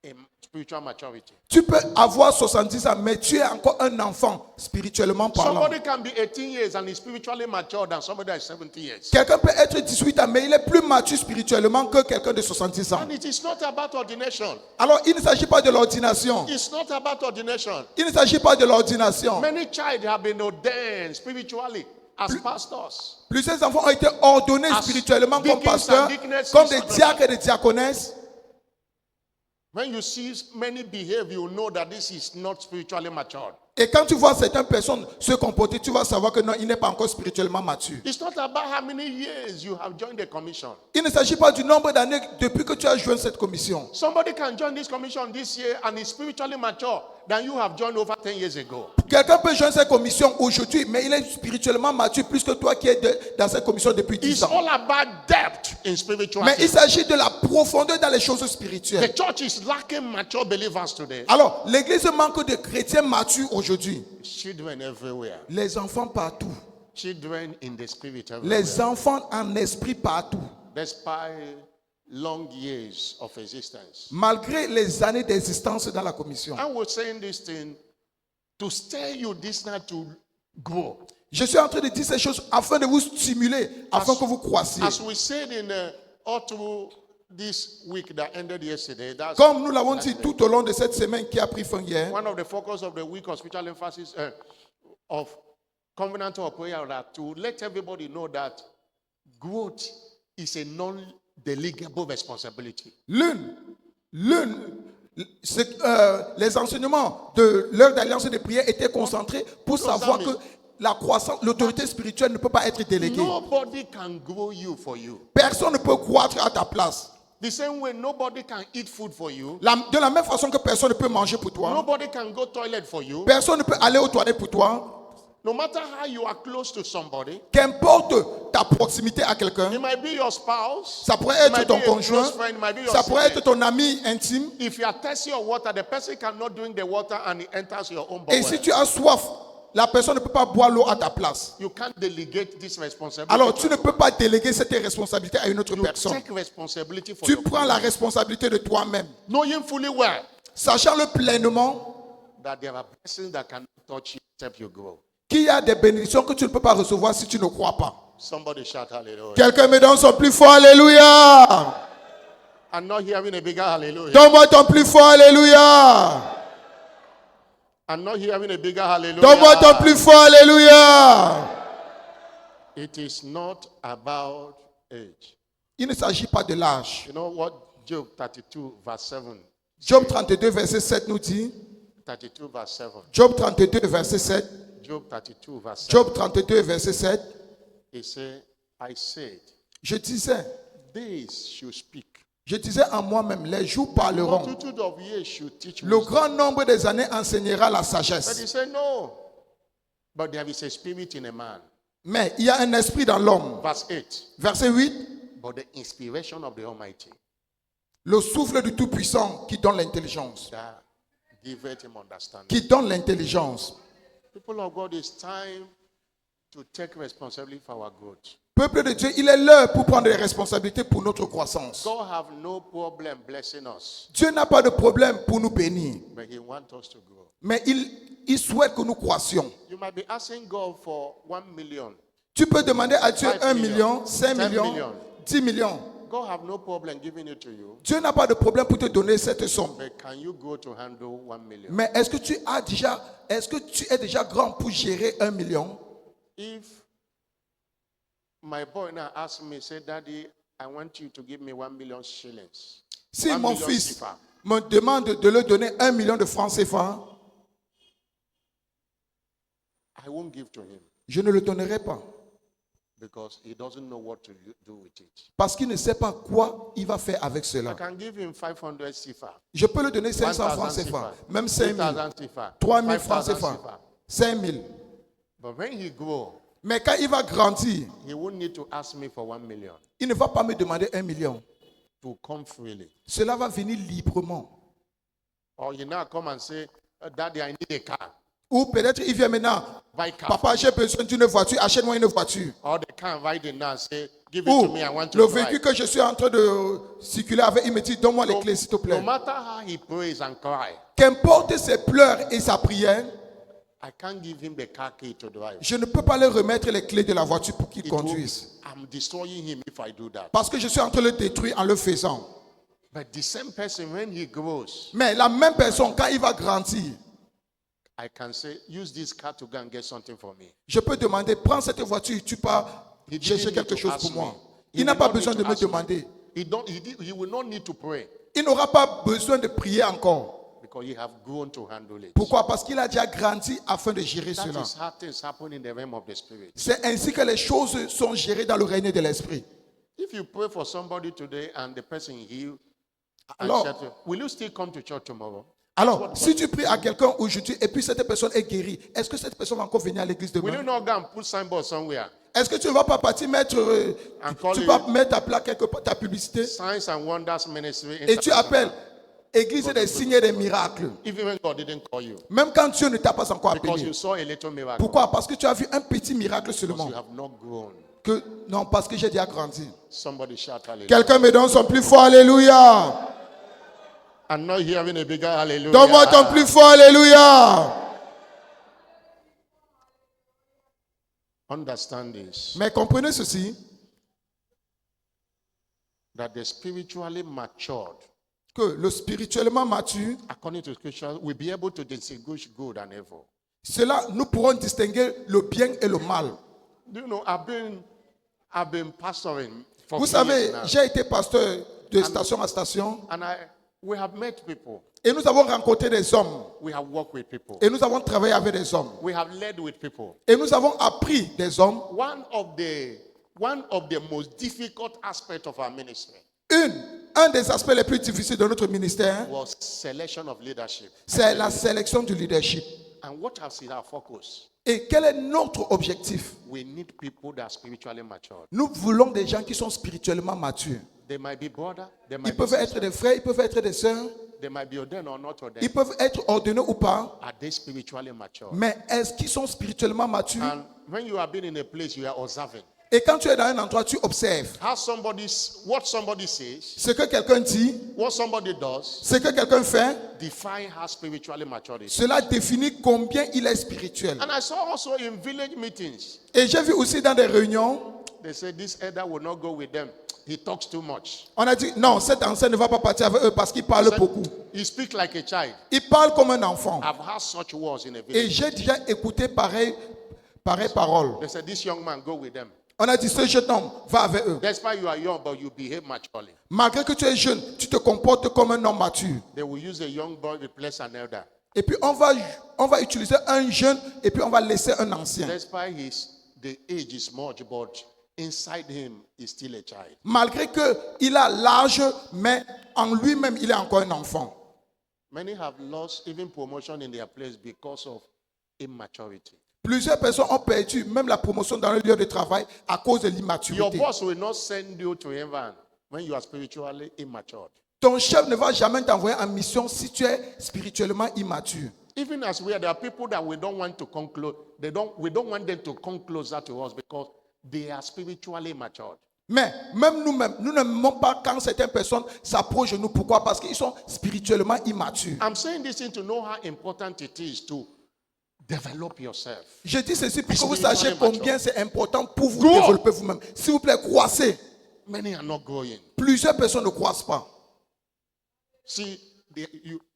in spiritual maturity. Tu peux avoir 70 ans, mais tu es encore un enfant spirituellement parlant. Somebody can be 18 years and is spiritually mature than somebody that is 70 years. Quelqu'un peut être 18 ans, mais il est plus mature spirituellement que quelqu'un de 70 ans. And it is not about ordination. Alors, il ne s'agit pas de l'ordination. It's not about ordination. Il ne s'agit pas de l'ordination. Many children have been ordained spiritually as pastors. Plusieurs enfants ont été ordonnés As spirituellement comme deacons pasteurs, and deaconesses comme des and diacres et des diaconesses. When you see many behave, you know that this is not spiritually matured. Et quand tu vois certaines personnes se comporter, tu vas savoir que non, il n'est pas encore spirituellement mature. It's not about how many years you have joined the commission. Il ne s'agit pas du nombre d'années depuis que tu as joint cette commission. Somebody can join this commission this year and is spiritually mature than you have joined over 10 years ago. Quelqu'un peut joindre cette commission aujourd'hui, mais il est spirituellement mature plus que toi qui es dans cette commission depuis 10 It's ans. all about depth in spiritual Mais il things. s'agit de la profondeur dans les choses The spirituelles. church is lacking mature believers today. Alors, l'église manque de chrétiens matures aujourd'hui. aujourd'hui. Children everywhere. Les enfants partout. Children in the spirit everywhere. Les enfants en esprit partout. Despite long years of existence. Malgré les années d'existence dans la commission. I was saying this thing to stir you this night to grow. Je suis en train de dire ces choses afin de vous stimuler, afin que vous croissiez. As we said in all through this week that ended yesterday, that's Comme nous l'avons dit tout au long de cette semaine qui a pris fin hier, one of the focus of the week of spiritual emphasis of covenant of prayer, that to let everybody know that growth is a non-delegable responsibility. Les enseignements de l'heure d'alliance et de prière étaient concentrés pour savoir que la croissance, l'autorité spirituelle ne peut pas être déléguée. Nobody can grow you for you. Personne ne peut croître à ta place. The same way nobody can eat food for you. De la même façon que personne ne peut manger pour toi. Nobody can go toilet for you. Personne ne peut aller aux toilettes pour toi. No matter how you are close to somebody. Qu'importe ta proximité à quelqu'un. It might be your spouse. Ça pourrait être ton conjoint. Ça pourrait être ton ami intime. If you are thirsty of water, the person cannot drink the water and it enters your own body. Et si tu as soif, la personne ne peut pas boire l'eau à ta place. You can't delegate this responsibility. Alors tu ne peux pas déléguer cette responsabilité à une autre personne. Take responsibility for Tu prends la responsabilité de toi-même. Knowing fully well. Sachant-le pleinement. That there are blessings that cannot touch you except you grow. Qu'il y a des bénédictions que tu ne peux pas recevoir si tu ne crois pas. Somebody shout hallelujah. Quelqu'un me donne son plus fort alléluia. I'm not hearing a bigger hallelujah. Donne-moi ton plus fort alléluia. I'm not hearing a bigger hallelujah. Donne-moi ton plus fort alléluia. It is not about age. Il ne s'agit pas de l'âge. You know what Job 32 verse 7. Job 32 verset 7 nous dit. 32 verse 7. Job 32 verset 7. Job 32 verse 7. Job 32 verset 7. He said, I said, je disais, days should speak. Je disais en moi-même, les jours parleront. Multitude of years should teach Le wisdom. grand nombre des années enseignera la But he sagesse. said, no. But there is a spirit in a man. Mais il y a un esprit dans l'homme. Verse 8. Verset 8. But the inspiration of the Almighty. Le souffle du Tout-Puissant qui donne l'intelligence. That giveth him understanding. Qui donne l'intelligence. People of God, it's time to take responsibility for our growth. Peuple de Dieu, il est l'heure pour prendre les responsabilités pour notre croissance. God have no problem blessing us. Dieu n'a pas de problème pour nous bénir. But he wants us to grow. Mais il souhaite que nous croissions. You might be asking God for 1 million. Tu peux demander à Dieu 5 1 million, 5 10 millions, million. 10 millions. God have no problem giving it to you. Dieu n'a pas de problème pour te donner cette somme. But can you go to handle 1 million? Mais est-ce que tu es déjà grand pour gérer 1 million? If my boy now asks me, say, Daddy, I want you to give me 1 million shillings. Si 1 mon million fils CFA. me demande de lui donner 1 million de francs CFA, I won't give to him je ne le donnerai pas. because he doesn't know what to do with it. Parce qu'il ne sait pas quoi il va faire avec I cela. can give him 500 CFA. Je peux lui donner 500 francs 1,000 CFA, CFA, même 5 000, 2,000 CFA, 3 000 francs 5,000 CFA, CFA. 5 000. But when he grow, Mais quand il va grandir, he won't need to ask me for 1 million il ne va pas me demander 1 million. to come freely. Cela va venir librement. Or you now come and say, Daddy, I need a car. Ou peut-être il vient maintenant, Buy car. papa, j'ai besoin d'une voiture, achète-moi une voiture. Or the car riding now say, give it Ou to me, I want to le drive. véhicule que je suis en train de circuler avec, il me dit, donne-moi les clés s'il te No plaît. matter how he prays and cry, Qu'importe ses pleurs et sa prière, I can't give him the car key to drive. je ne peux pas lui remettre les clés de la voiture pour qu'il It will- conduise. I'm destroying him if I do that. Parce que je suis en train de le détruire en le faisant. But the same person, when he grows, Mais la même personne, quand il va grandir, I can say, use this car to go and get something for me. je peux demander, prends cette voiture, tu pars He didn't chercher need quelque to chose ask pour moi. me. He Il n'a will pas not besoin need de to me ask me. demander. He will not need to pray Il n'aura pas besoin de prier encore. because he have grown to handle it. Pourquoi? Parce qu'il a déjà grandi afin de gérer That cela. is how things happen in the realm of the spirit. C'est ainsi que les choses sont gérées dans le règne de l'esprit. If you pray for somebody today and the person healed, and Alors- settled, will you still come to church tomorrow? Alors, si tu pries à quelqu'un aujourd'hui et puis cette personne est guérie, est-ce que cette personne va encore venir à l'église Will you demain? not go and put signboard somewhere? Est-ce que tu ne vas pas partir mettre, And call tu it vas mettre ta plaque quelque part, ta publicité, Signs and Wonders Ministry et tu International. appelles Église des signes et des miracles. Even when God didn't call you. Même quand Dieu ne t'a pas encore Because appelé. you saw a little miracle. Pourquoi? Parce que tu as vu un petit miracle Because seulement. you have not grown. Non, parce que j'ai déjà grandi. Somebody shout hallelujah. Quelqu'un me donne son plus fort alléluia. I'm not hearing a bigger hallelujah. Donne-moi ton plus fort alléluia. Understand this. Mais comprenez ceci, That the spiritually matured, que le spirituellement mature, according to scripture, will be able to distinguish good and evil. cela nous pourrons distinguer le bien et le mal. Do you know, I've been pastoring for Vous few years savez, now, j'ai été pasteur de station à station and we have met people, et nous avons rencontré des hommes we have worked with people, et nous avons travaillé avec des hommes we have led with people. et nous avons appris des hommes. One of the most difficult aspects of our ministry Un des aspects les plus difficiles de notre ministère, was selection of leadership. c'est la sélection du leadership. And what has been our focus? Et quel est notre objectif? We need people that are spiritually matured. Nous voulons des gens qui sont spirituellement matures. They might be brother, they Ils might be peuvent être sister, des frères, ils peuvent être des sœurs, they might be ordained or not ils ordained. peuvent être ordonnés ou pas, Are they spiritually mature? mais est-ce qu'ils sont spirituellement matures? And when you have been in a place, you are observing Et quand tu es dans un endroit, tu observes what somebody says, ce que quelqu'un dit, what somebody does, ce que quelqu'un fait, define how spiritually mature is. cela définit combien il est spirituel. And I saw also in village meetings, Et j'ai vu aussi dans des réunions, they said this elder will not go with them. He talks too much. on a dit non, cet ancien ne va pas partir avec eux parce qu'il parle beaucoup. He speaks like a child. Il parle comme un enfant. I've heard such words in a Et village. j'ai déjà écouté pareil parole. They said this young man go with them. On a dit ce jeune homme va avec eux. Despite you are young, but you behave maturely. Malgré que tu es jeune, tu te comportes comme un homme mature. They will use a young boy replace an elder. Et puis on va utiliser un jeune et puis on va laisser un ancien. Despite the age is much, but inside him is still a child. Malgré qu'il a l'âge, mais en lui-même, il est encore un enfant. Many have lost even promotion in their place because of immaturity. Plusieurs personnes ont perdu même la promotion dans le lieu de travail à cause de Your l'immaturité. boss will not send you to heaven when you are spiritually immature. Ton chef ne va jamais t'envoyer en mission si tu es spirituellement immature. Even as we are, there are people that we don't want to come close. We don't want them to come closer to us because they are spiritually matured. Mais même nous-mêmes, nous n'aimons pas quand certaines personnes s'approchent de nous. Pourquoi? Parce qu'ils sont spirituellement immatures. I'm saying this thing to know how important it is to develop yourself. Je dis ceci pour que vous Spiritually sachiez mature. combien c'est important pour vous Grow. développer vous-même. S'il vous plaît, croissez. Many are not growing. Plusieurs personnes ne croissent pas. See,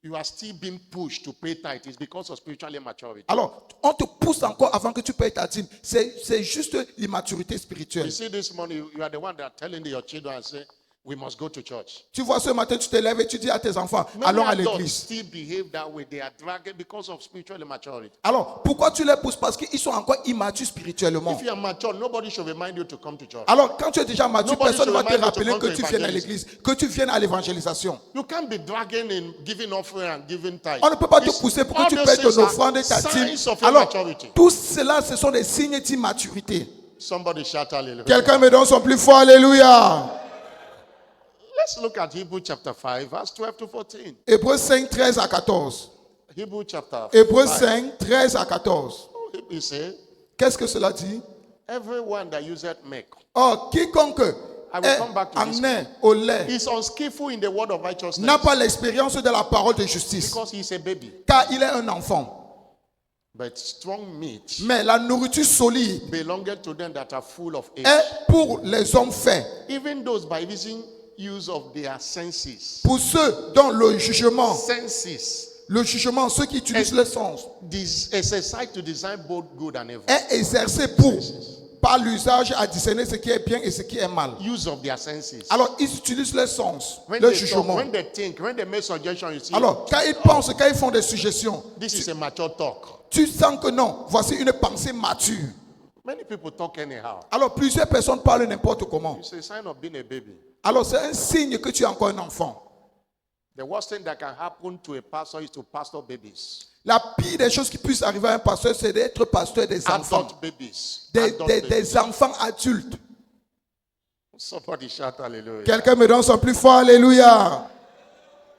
you are still being pushed to pay tithe. It's because of spiritual immaturity. Alors, on te pousse encore avant que tu payes ta dîme. C'est juste l'immaturité spirituelle. You see, this morning you are the one that telling your children and say, we must go to church. Tu vois, ce matin, tu te lèves et tu dis à tes enfants, Many allons à adults l'église. still behave that way. They are dragged because of spiritual immaturity. Alors, pourquoi tu les pousses? Parce qu'ils sont encore immatures spirituellement. If you are mature, nobody should remind you to come to church. Alors, quand tu es déjà mature, Nobody personne ne va should te remind you to rappeler come que to tu viennes à evangelism. l'église, que tu viennes à l'évangélisation. You can't be dragging in giving offering and giving tithe. On ne peut pas te It's- pousser pour all que tu those payes things ton are offrande et ta dîme. signs of Alors, immaturity. tout cela, ce sont des signes d'immaturité. Somebody shout hallelujah. Quelqu'un me donne son plus fort alléluia. Let's look at Hebrew chapter 5, verse 12 to 14. Hébreux 5, 13 à 14. Hebrew chapter Hébreux 5. 5, 13 à 14. He said, Qu'est-ce que cela dit? everyone that useth milk Oh, quiconque I will est come back to en this nez au lait is unskillful in the word of n'a righteousness pas l'expérience de la parole de justice, because he is a baby. car il est un enfant. But strong meat Mais la nourriture solide belongeth to them that are full of age, est pour les hommes faits, even those by reason use of their senses. pour ceux dont le jugement, ceux qui utilisent le sens, Exercise to discern both good and evil. est exercé par l'usage à discerner ce qui est bien et ce qui est mal. Use of their senses. Alors, ils utilisent le sens, When le they talk, jugement. when they think, when they make suggestions, you see, Alors, quand ils pensent, quand ils font des suggestions, this is a mature talk. tu sens que non, voici une pensée mature. Many people talk anyhow. Alors, plusieurs personnes parlent n'importe comment. It's a sign of being a baby. Alors, c'est un signe que tu es encore un enfant. The worst thing that can happen to a pastor is to pastor babies. La pire des choses qui puissent arriver à un pasteur, c'est d'être pasteur des enfants. Adult babies. Des enfants adultes. Somebody shout hallelujah. Quelqu'un me donne son plus fort alléluia.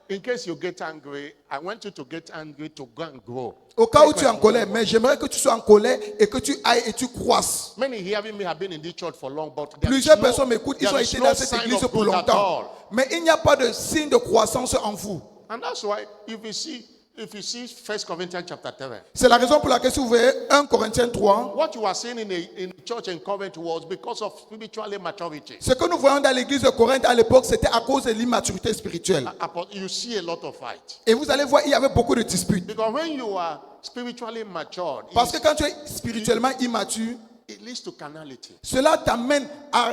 In case you get angry, I want you to get angry to go and grow. Au cas où tu es en colère, mais j'aimerais que tu sois en colère et que tu ailles et tu croisses. Many hearing me have been in this church for long, but there is Plusieurs no, personnes m'écoutent, ils ont there is été no dans cette sign église of pour growth at longtemps. all. Mais il n'y a pas de signe de croissance en vous. And that's why if you see 1 Corinthians chapter 3, C'est la raison pour laquelle si vous voyez 1 Corinthiens 3, what you are seeing in the church in Corinth was because of spiritual immaturity. ce que nous voyons dans l'église de Corinthe à l'époque, c'était à cause de l'immaturité spirituelle. You see a lot of fight. Et vous allez voir, il y avait beaucoup de disputes. Because when you are spiritually matured, Parce que quand tu es spirituellement immature, it leads to carnality. cela t'amène à...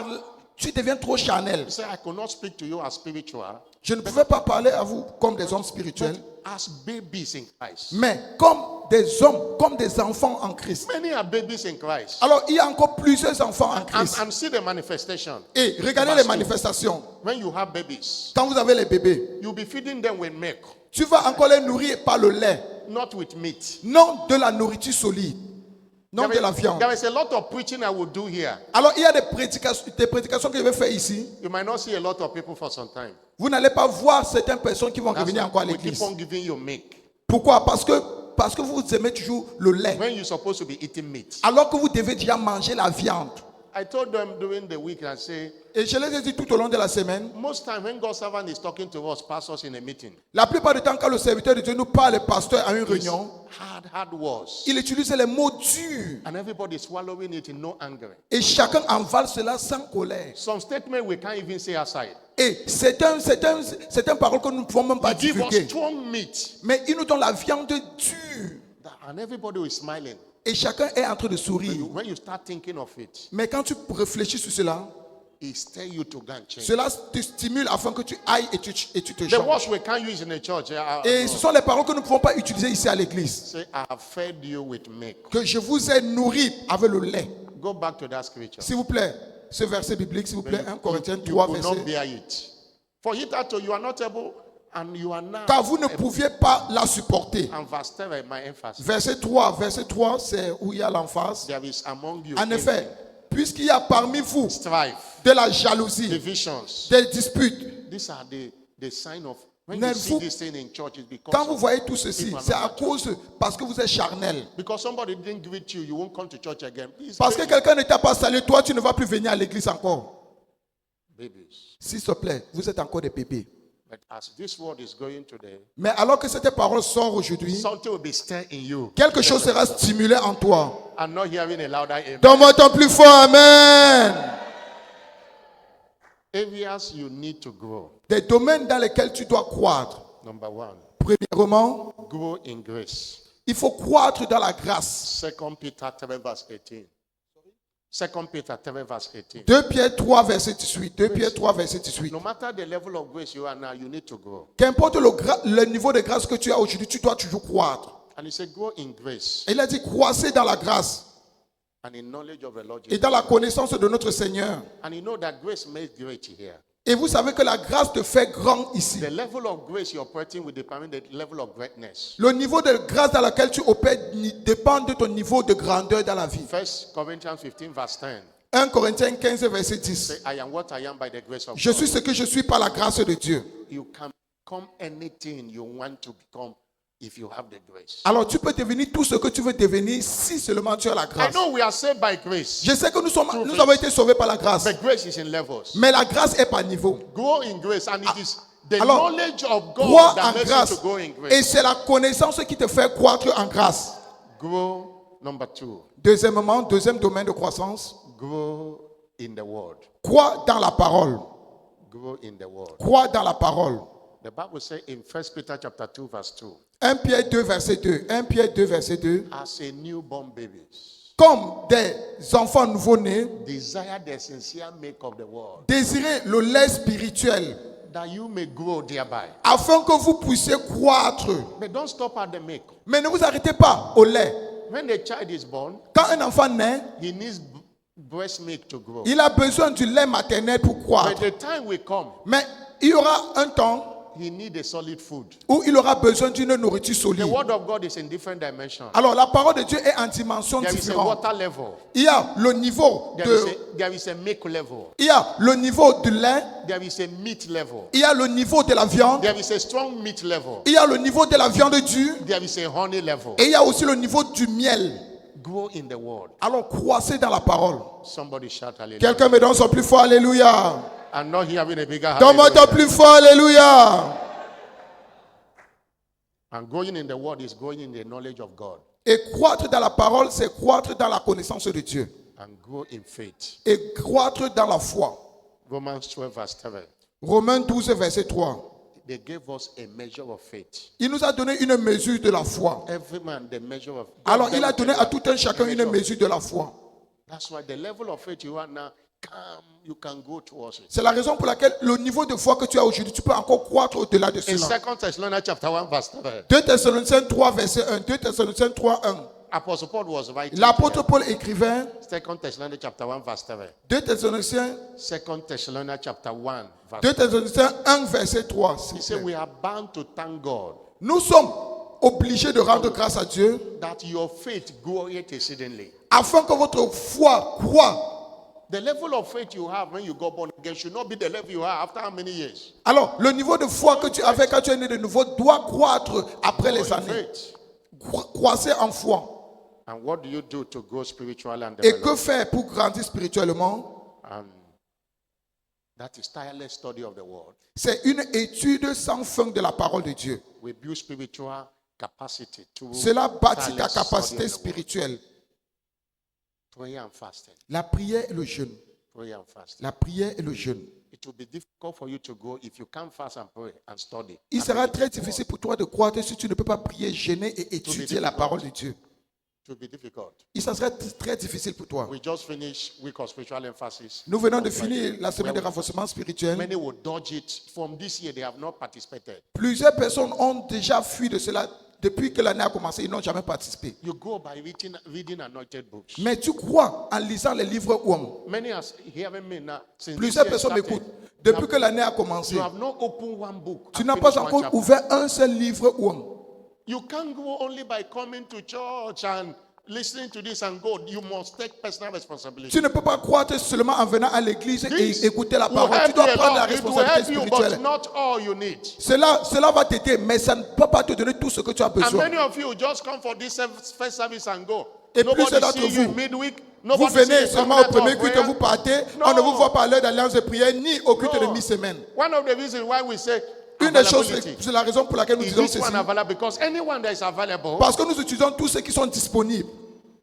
Tu deviens trop charnel. You say, I could not speak to you as spiritual, Je ne pouvais pas parler à vous comme des hommes spirituels, as babies in Christ. mais comme des hommes, comme des enfants en Christ. Many are babies in Christ. Alors, il y a encore plusieurs enfants en Christ. And see the manifestation. Et regardez les manifestations. When you have babies, Quand vous avez les bébés, you'll be feeding them with milk, tu vas encore les nourrir par le lait, not with meat. non de la nourriture solide, non de la viande. There is a lot of preaching I will do here. Alors, il y a des prédications que je vais faire ici. You might not see a lot of people for some time. Vous n'allez pas voir certaines personnes qui vont That's revenir why encore à we keep l'église. on giving you milk Pourquoi? Parce que vous aimez toujours le lait, when you're supposed to be eating meat. alors que vous devez déjà manger la viande. I told them during the week, I say, Et je les ai dit tout au long de la semaine, most time when God's servant is talking to us, pastors in a meeting, la plupart du temps quand le serviteur de Dieu nous parle, le pasteur à une it's réunion, hard words. il utilise les mots durs. And everybody is swallowing it in no anger. Et chacun avale cela sans colère. Some statement we can't even say aside. Et c'est une parole que nous ne pouvons même pas He give us divulguer. strong meat. Mais il nous donne la viande dure. And everybody is smiling. Et chacun est en train de sourire. When you start thinking of it, Mais quand tu réfléchis sur cela, it stir you to go and change. cela te stimule afin que tu ailles et tu te The changes. words we can't use in the church. Et ce sont les paroles que nous ne pouvons pas utiliser ici à l'église. Say, I have fed you with milk. Que je vous ai nourri avec le lait. Go back to that scripture. S'il vous plaît, ce verset biblique, s'il vous plaît, 1 Corinthiens You 3, could not verset. bear it. For it that you are not able, and you are now. Car vous ne pouviez pas la supporter. And verse 3, my emphasis. Verset 3, c'est où il y a l'emphase. There is among you En effet, puisqu'il y a parmi vous strife, de la jalousie, divisions. des disputes, These are the sign of when Ne you see vous- this thing in church, it's because quand vous of, voyez tout ceci, c'est à cause, parce que vous êtes charnel. because somebody didn't greet you, you won't come to church again. These Parce que quelqu'un ne t'a pas salué, toi, tu ne vas plus venir à l'église encore. babies. S'il te plaît, vous êtes encore des bébés. But as this word is going today, Mais alors que cette parole sort aujourd'hui, something will be stirred in you. quelque chose sera stimulé en toi. I'm not hearing a louder amen. Donne-moi ton plus fort, Amen. Areas you need to grow. Des domaines dans lesquels tu dois croître. Number one, Premièrement, grow in grace. il faut croître dans la grâce. 2 Peter 3 verse 18. 2 Peter 3 verse 18. 2 Pierre 3, verset 18. 2 Pierre 3, verset 18. No matter the level of grace you are now, you need to grow. Qu'importe le niveau de grâce que tu as aujourd'hui, tu dois toujours croître. And he said, grow in grace Et il a dit, croissez dans la grâce and in knowledge of the Lord et Jesus. dans la connaissance de notre Seigneur. And you know that grace made great here. Et vous savez que la grâce te fait grand ici. The level of grace you're operating will determine the level of greatness. Le niveau de grâce dans lequel tu opères dépend de ton niveau de grandeur dans la vie. 1 Corinthians 15 verse 10. 1 Corinthiens 15, verset 10. Say, I am what I am by the grace of Je God. suis ce que je suis par la grâce de Dieu. You can become anything you want to become if you have the grace. Alors tu peux devenir tout ce que tu veux devenir si seulement tu as la I grâce. know we are saved by grace. Je sais que nous avons été sauvés par la grâce. But grace is in levels. Mais la grâce est par niveau. Grow in grace, and it is the Alors, knowledge of Crois God that en makes you grâce. to grow in Et grace. c'est la connaissance qui te fait croître en grâce. Grow, number 2. Deuxièmement, deuxième domaine de croissance. Grow in the word. Crois dans la parole. Grow in the word. Crois dans la parole. The Bible says in 1 Peter chapter 2 verse 2, 1 Pierre 2, verset 2. 1 Pierre 2, verset 2. as a newborn babies, Comme des enfants nouveau-nés, desire the sincere milk of the word, désirez le lait spirituel, that you may grow thereby. afin que vous puissiez croître. But don't stop at the milk. Mais ne vous arrêtez pas au lait. When the child is born, Quand un enfant naît, he needs breast milk to grow. il a besoin du lait maternel pour But croître. the time will come Mais il y aura un temps he needs a solid food. où il aura besoin d'une nourriture The solide. word of God is in different dimensions. Alors la parole de Dieu est en dimension There is a différente. water level. Il y a le niveau There is a milk level. il y a le niveau du lait, There is a meat level. il y a le niveau de la viande, There is a strong meat level. il y a le niveau de la viande dure There is a honey level. et il y a aussi le niveau du miel. Grow in the word. Alors croissez dans la parole. Somebody shout hallelujah. Quelqu'un me donne son plus fort alléluia. I'm not hearing a bigger Donne-moi ton hallelujah. plus fort alléluia. And growing in the word is growing in the knowledge of God. Et croître dans la parole, c'est croître dans la connaissance de Dieu. And grow in faith. Et croître dans la foi. Romans 12 verse 7. Romains 12, verset 3. They gave us a measure of faith. Il nous a donné une mesure de la foi. Every man the measure of. Alors il a donné à tout un chacun une mesure de la foi. That's why the level of faith you are now, you can go towards it. C'est la raison pour laquelle le niveau de foi que tu as aujourd'hui, tu peux encore croître au-delà de In cela. 2 Thessalonians chapter 1 verse 7, 2 Thessaloniciens 3, verset 1. 2 Thessaloniciens 3, 1. Apostle Paul was writing. L'apôtre Paul écrivait, 2 Thessalonians chapter 1 verse 7. 2 Thessaloniciens 2 Thessalonians chapter 1 verse 2 Thessaloniciens 1, verset 3. s'il He vous said, plaît. we are bound to thank God Nous sommes obligés de rendre grâce à Dieu that your faith groweth exceedingly. afin que votre foi croît. The level of faith you have when you got born again should not be the level you have after how many years? Alors, le niveau de foi que tu avais quand tu es né de nouveau doit croître après les In années. faith. Croissez en foi. And what do you do to grow spiritually and Et que develop? faire pour grandir spirituellement? And that is tireless study of the word. C'est une étude sans fin de la parole de Dieu. We build spiritual capacity to Cela bâtit ta tireless capacité study of the word. spirituelle. Prayer and fasting. La prière et le jeûne. Prayer and fasting. La prière et le jeûne. It will be difficult for you to go if you can't fast and pray and study. Il and sera meditate très the word. difficile pour toi de croître si tu ne peux pas prier, jeûner et étudier la parole de Dieu. It will be difficult. Il sera très difficile pour toi. We just finished week of spiritual emphasis. Nous venons de finir la semaine de Well, renforcement spirituel. Many will dodge it. From this year, they have not participated. Plusieurs personnes ont déjà fui de cela depuis que l'année a commencé. Ils n'ont jamais participé. You go by reading anointed books. Mais tu crois en lisant les livres OUM. Many are hearing me now. Since Plusieurs this year personnes started, m'écoutent. Depuis que l'année a commencé, you have not opened one book. tu and n'as pas finished one encore chapter. ouvert un seul livre OUM. You can't go only by coming to church and listening to this and go. You must take personal responsibility. Tu ne peux pas croître seulement en venant à l'église This et écouter la will parole. Tu help dois you a prendre la lot. It will responsabilité help you, spirituelle. but not all you need. Cela va t'aider, mais ça ne peut pas te donner tout ce que tu as And besoin. many of you just come for this first service and go. Et Nobody plusieurs d'entre see you vous, in midweek. Vous Nobody venez see seulement au covenant premier of culte, prayer. vous partez. No. On ne vous voit pas à l'heure d'alliance de prière, ni au culte de No. mi-semaine. One of the reasons why we say Une des choses, availability c'est la raison pour laquelle nous is disons this ceci. one available because anyone that is available, Parce que nous utilisons tous ceux qui sont disponibles.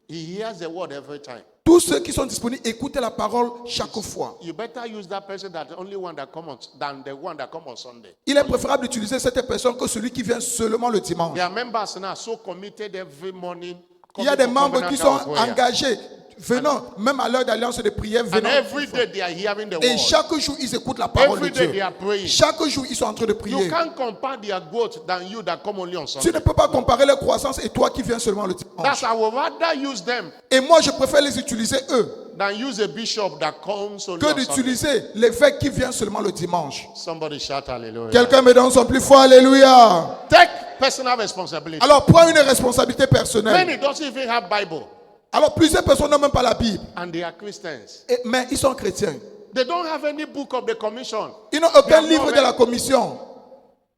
he hears the word every time. Tous ceux qui sont disponibles, écoutez la parole chaque fois. You better use that person that only one that come on than the one that come on Sunday. Il est préférable d'utiliser cette personne que celui qui vient seulement le dimanche. There are members now so committed every morning. Il y a des coming for membres qui sont covenant prayer. engagés, venant même à l'heure d'alliance de prière, And venant. every day they are hearing the Et word. chaque jour, ils écoutent la parole de Every day they Dieu. are praying. Chaque jour, ils sont en train de You prier. can't compare their growth than you that come only on Tu Sunday. ne peux pas comparer leur croissance et toi qui viens seulement le That's dimanche. I would rather use them Et moi, je préfère les utiliser eux than use a bishop that comes only que on Sunday. d'utiliser l'évêque qui vient seulement le dimanche. Somebody shout hallelujah. Quelqu'un me donne son plus fort, alléluia. Take personal responsibility. Alors, prends une responsabilité personnelle. Many don't even have Bible Alors, plusieurs personnes n'ont même pas la Bible, and they are Christians. mais ils sont chrétiens. They don't have any book of the commission. Ils n'ont aucun They are livre not de la commission.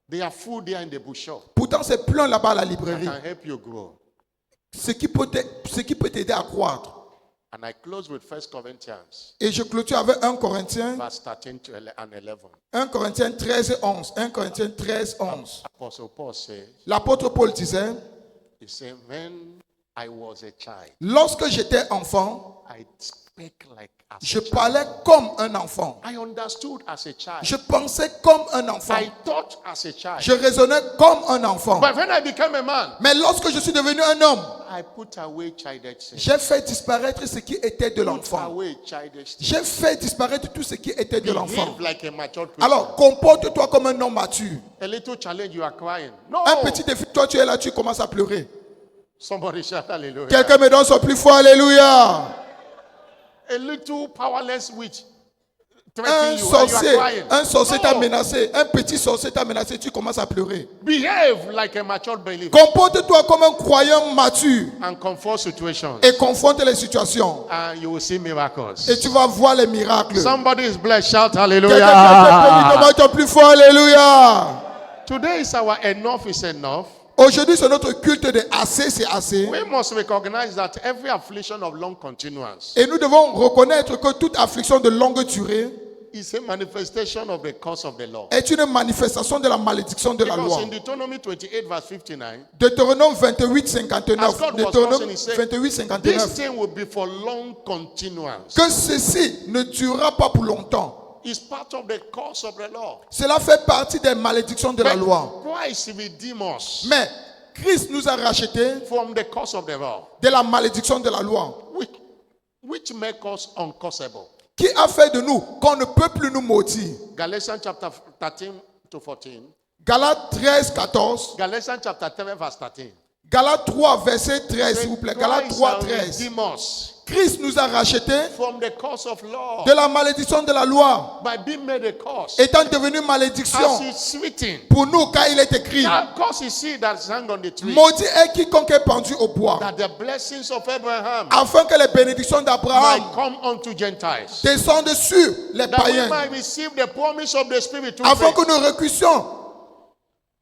They are full there in the bookshop. Pourtant, c'est plein là-bas à la That librairie. can help you grow. Ce qui peut t'aider à croître. And I close with 1 Corinthians Et je clôture avec 1 Corinthiens, verse 13 and 11. 1 Corinthiens 13 et 11. 1 Corinthiens 13, 11. Apostle Paul says, L'apôtre Paul disait, he said, when I was a child, lorsque j'étais enfant, I spake like as je a child. parlais comme un enfant. I understood as a child. Je pensais comme un enfant. I thought as a child. Je raisonnais comme un enfant. But when I became a man, Mais lorsque je suis devenu un homme, I put away childish things. j'ai fait disparaître ce qui était de Put l'enfant. away childish things. J'ai fait disparaître tout ce qui était de l'enfant. Behave like a mature Christian. Alors, comporte-toi comme un homme mature. A little challenge, you are crying. No. Un petit défi, toi tu es là, tu commences à pleurer. Somebody shout hallelujah. Quelqu'un me donne son plus fort, alléluia. A little powerless witch threaten you and you are crying. Un sorcier t'a No. menacé, un petit sorcier t'a menacé, tu commences à pleurer. Behave like a mature believer Comporte-toi comme un croyant mature and comfort situations, et confronte les situations. and you will see miracles. Et tu vas voir les miracles. Somebody is blessed. Shout Quelqu'un qui a été béni, hallelujah. demande ton plus fort, alléluia. Today is our enough is enough. Aujourd'hui, c'est notre culte de assez, c'est assez. We must recognize that every affliction of long continuance Et nous devons reconnaître que toute affliction de longue durée is a manifestation of the curse of the law. est une manifestation de la malédiction de la Because loi. in Deuteronomy 28 verse 59, Deutéronome 28, 59. as God was Deutéronome causing, he said, 28, this 59. thing will be for long continuance. Que ceci ne durera pas pour longtemps. It's part of the curse of the law. Cela fait partie des malédictions de la But loi. Christ redeemed us Mais Christ nous a rachetés from the curse of the law, de la malédiction de la loi. which make us uncursable. Qui a fait de nous qu'on ne peut plus nous maudire. Galatians chapter 13 to 14. Galates 13, 14. Galatians chapter 3 verse 13. Galates 3, verset 13, s'il vous plaît. Galates 3, 13. Redeem us Christ nous a rachetés from the curse of law de la malédiction de la loi, by being made a curse. étant devenu malédiction As it's written, pour nous, car il est écrit. that curse is he that is hung on the tree, Maudit est quiconque est pendu au bois, that the blessings of Abraham afin que les bénédictions d'Abraham might come unto Gentiles, descendent sur les that we païens, might receive the promise of the Spirit through afin faith. que nous recueillissions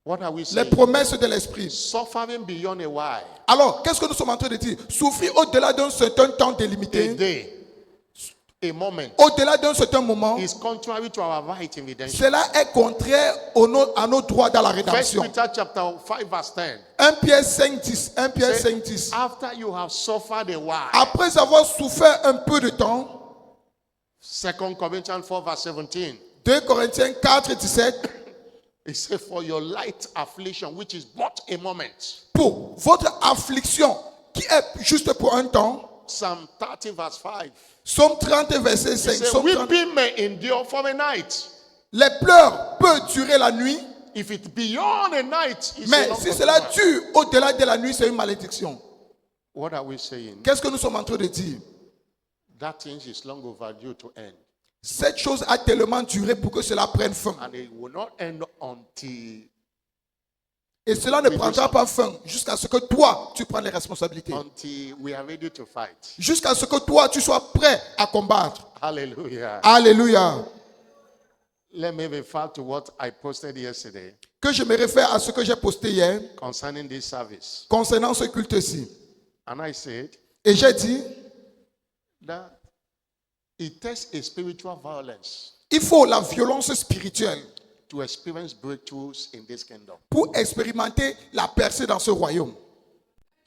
What are we les saying? promesses de l'Esprit. Suffering beyond a while, Alors, qu'est-ce que nous sommes en train de dire? Souffrir au-delà d'un certain temps a délimité, day, a moment, au-delà d'un certain moment, is contrary to our right in redemption. cela est contraire à nos droits dans la First rédemption. Peter chapter 5 verse 10. 1 Pierre 5, 10. 1 Pierre Say, 5, 10. after you have suffered a while, Après avoir souffert un peu de temps, 2 Corinthians 4 verse 17. 2 Corinthiens 4, 17, It says, for your light affliction, which is but a moment. pour votre affliction qui est juste pour un temps, Psalm 30 verse 5. Psaume 30, verset It 5. says, Psaume 30. weeping may endure for a night. Les pleurs peuvent durer la nuit, If it's beyond a night, it's a mais long si cela continuance. dure au-delà de la nuit, c'est une malédiction. What are we saying? Qu'est-ce que nous sommes en train de dire? That thing is long overdue to end. Cette chose a tellement duré pour que cela prenne fin. And it will not end until Et cela ne prendra pas fin jusqu'à ce que toi, tu prennes les responsabilités. we are ready to fight. Jusqu'à ce que toi, tu sois prêt à combattre. Hallelujah. Alléluia. Let me refer to what I posted yesterday Que je me réfère à ce que j'ai posté hier concerning this service. concernant ce culte-ci. And I said Et j'ai dit, that it takes a spiritual violence il faut la violence spirituelle to experience breakthroughs in this kingdom. pour expérimenter la percée dans ce royaume.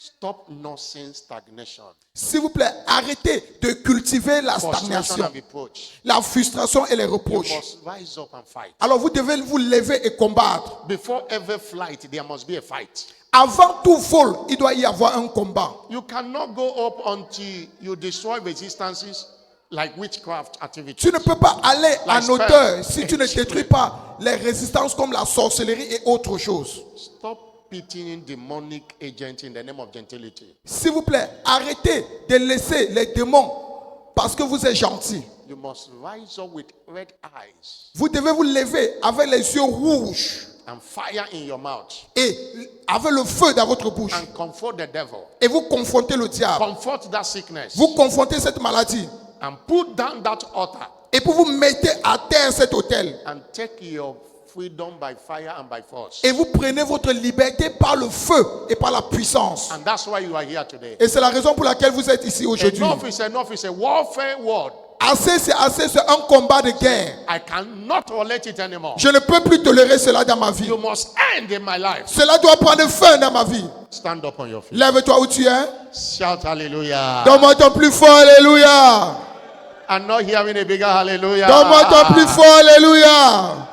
Stop nursing stagnation, S'il vous plaît, arrêtez de cultiver la frustration, stagnation, and reproach. la frustration et les You reproches. must rise up and fight. Alors vous devez vous lever et combattre. Before every flight, there must be a fight. Avant tout vol, il doit y avoir un combat. You cannot go up until you destroy resistances like witchcraft activities. Tu ne peux pas aller Like en hauteur spell. si tu ne détruis pas les résistances comme la sorcellerie et autre chose. Stop pitying demonic agents in the name of gentility. S'il vous plaît, arrêtez de laisser les démons parce que vous êtes gentils. You must rise up with red eyes Vous devez vous lever avec les yeux rouges and fire in your mouth et avec le feu dans votre bouche. and confront the devil. Et vous confrontez le diable. Confront that sickness Vous confrontez cette maladie. and put down that altar Et puis vous mettez à terre cet autel. and take your freedom by fire and by force. Et vous prenez votre liberté par le feu et par la puissance. And that's why you are here today. Et c'est la raison pour laquelle vous êtes ici aujourd'hui. Enough is enough is a warfare word. Assez, c'est un combat de guerre. I cannot tolerate it anymore. Je ne peux plus tolérer cela dans ma vie. You must end in my life. Cela doit prendre fin dans ma vie. Stand up on your feet. Lève-toi où tu es. Shout hallelujah. Donne-moi ton plus fort, alléluia. I'm not hearing a bigger hallelujah. Donne-moi ton plus fort, alléluia.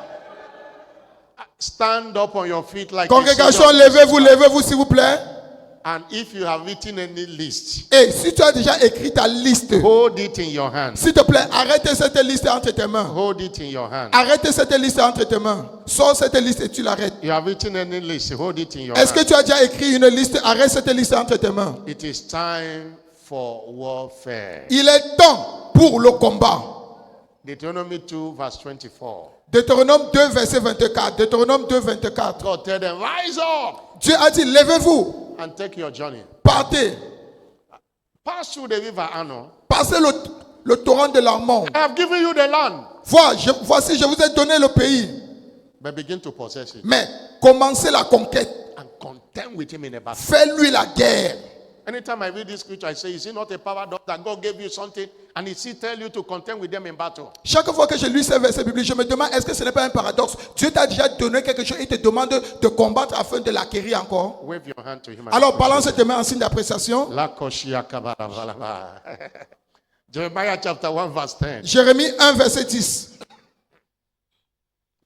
Stand up on your feet like Congrégation, a soldier. levez-vous s'il vous plaît. And if you have written any list, Et si tu as déjà écrit ta liste, hold it in your hand. s'il te plaît, arrête cette liste entre tes mains. Hold it in your hand. Arrête cette liste entre tes mains. Sors cette liste et tu l'arrêtes. You have written any list, hold it in your Est-ce que hand. tu as déjà écrit une liste? Arrête cette liste entre tes mains. It is time for warfare. Il est temps pour le combat. Deuteronomy 2, verse 24. Deutéronome 2, verset 24. Deutéronome 2, 24. God tell them, rise up Dieu a dit, levez-vous, and take your journey. partez, Pass through the river Arnon. passez le torrent de l'Arnon. I have given you the land. Voici, je vous ai donné le pays. But begin to possess it. Mais commencez la conquête. And contend with him in a battle. Fais-lui la guerre. Anytime I read this scripture, I say, is it not a paradox that God gave you something and he still tell you to contend with them in battle? Chaque fois que je lis ces versets bibliques, je me demande, est-ce que ce n'est pas un paradoxe? Dieu t'a déjà donné quelque chose, il te demande de combattre afin de l'acquérir encore. Wave your hand to him. Alors balance tes mains en signe d'appréciation. Jeremiah chapter 1 verse 10. Jérémie 1, verset 10.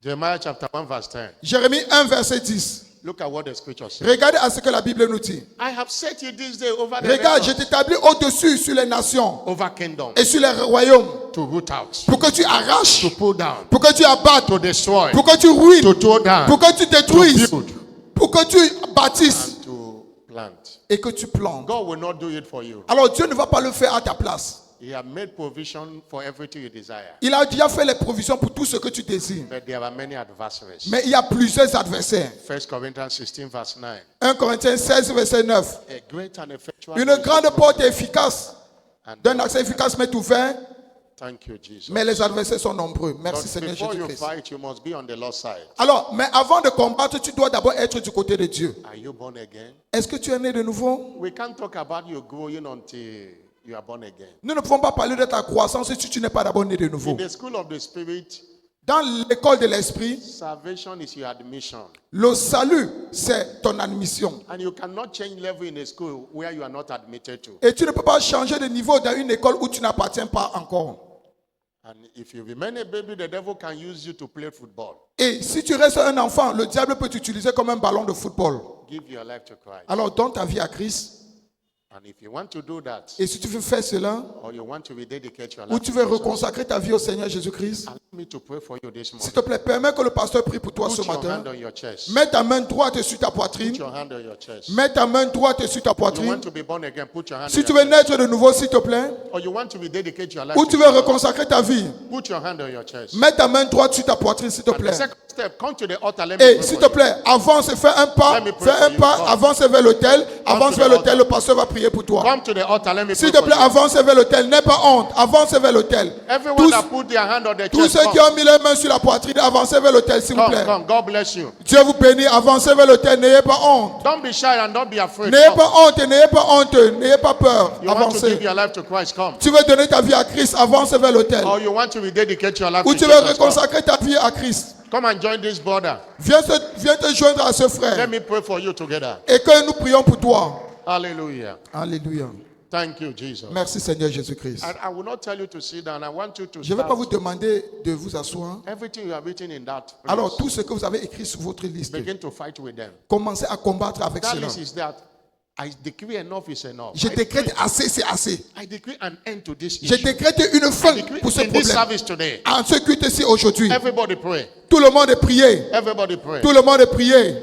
Jeremiah chapter 1 verse 10. Jérémie 1, verset 10. Look at what the scripture says. Regardez à ce que la Bible nous dit. I have set you this day over the Regarde, je nations, t'établis au-dessus sur les nations over kingdoms, et sur les royaumes to root out, pour que tu arraches, to pull down, pour que tu abattes, to destroy, pour que tu ruines, to throw down, pour que tu détruises, to build, pour que tu bâtisses and to plant. et que tu plantes. God will not do it for you. Alors Dieu ne va pas le faire à ta place. He has made provision for everything you desire. Il a déjà fait les provisions pour tout ce que tu désires. But there are many adversaries. Mais il y a plusieurs adversaires. 1 Corinthians 16 verse 9. 1 Corinthiens 16, verset 9. A great and effectual Une door grande is porte open. efficace, And d'un accès efficace m'est ouvert, thank you, Jesus. mais les adversaires sont nombreux. Merci But Seigneur before you Jésus-Christ. fight, you must be on the Lord's side. Alors, mais avant de combattre, tu dois d'abord être du côté de Dieu. Are you born again? Est-ce que tu es né de nouveau? We can't talk about you growing until you are born again. Nous ne pouvons pas parler de ta croissance si tu n'es pas d'abord né de nouveau. In the school of the Spirit, Dans l'école de l'esprit, salvation is your admission. le salut, c'est ton admission. And you cannot change level in a school where you are not admitted to. Et tu ne peux pas changer de niveau dans une école où tu n'appartiens pas encore. And if you remain a baby, the devil can use you to play football. Et si tu restes un enfant, le diable peut t'utiliser comme un ballon de football. Give your life to Christ. Alors donne ta vie à Christ. And if you want to do that, Et si tu veux faire cela, or you want to rededicate your ou life tu to veux Jesus, reconsacrer ta vie au Seigneur Jésus-Christ, allow me to pray for you this s'il morning. te plaît, permets que le pasteur prie pour toi ce Put your matin. hand on your chest. Mets ta main droite sur ta Put poitrine. your hand on your chest. Mets ta main droite sur ta You poitrine. want to be born again, put your hand Si on tu your veux chest. naître de nouveau, s'il te plaît, Or you want to rededicate your life ou to tu veux Jesus, reconsacrer ta vie, put your hand on your chest. mets ta main droite sur ta poitrine, s'il te And the plaît. second step, come to the altar. Let me Et pray s'il for te you. plaît, avance, fais un pas, Let me pray fais for un you. pas, Come. avance vers l'autel, avance to vers the l'autel, altar. le pasteur va prier pour toi. Come to the altar. Let me S'il pray te for plaît, you. avance vers l'autel, n'aie pas honte, avance vers l'autel. Everyone Tous, that put their hand on the tous chest, ceux qui come, ont mis les mains sur la poitrine, avancez vers l'autel, s'il vous come, plaît. come. God bless you. Dieu vous bénit, avancez vers l'autel, n'ayez pas honte. Don't be shy and don't be afraid. N'ayez Come. pas honte, n'ayez pas honte, n'ayez pas peur. You want to Avancez. give your life to Christ, come. Tu veux donner ta vie à Christ, avance vers l'autel. Or you want to rededicate your life Ou to tu veux Jesus, come. reconsacrer ta vie à Christ. Come and join this brother. Viens te joindre à ce Let frère. me pray for you together. Et que nous prions pour toi. Hallelujah. Alléluia. Thank you, Jesus. Merci Seigneur Jésus-Christ. And I will not tell you to sit down. I want you to Je ne vais pas vous start demander de vous asseoir. everything you have written in that. Alors, place. tout ce que vous avez écrit sur votre liste, Begin to fight with them. commencez à combattre avec That cela. list is that I decree enough is enough. Je décrète assez, c'est assez. I decree an end to this Je issue. décrète une fin I decree pour ce in this problème. service today. En ce culte ici aujourd'hui, Everybody pray. tout le monde est prié. Everybody pray. Tout le monde est prié.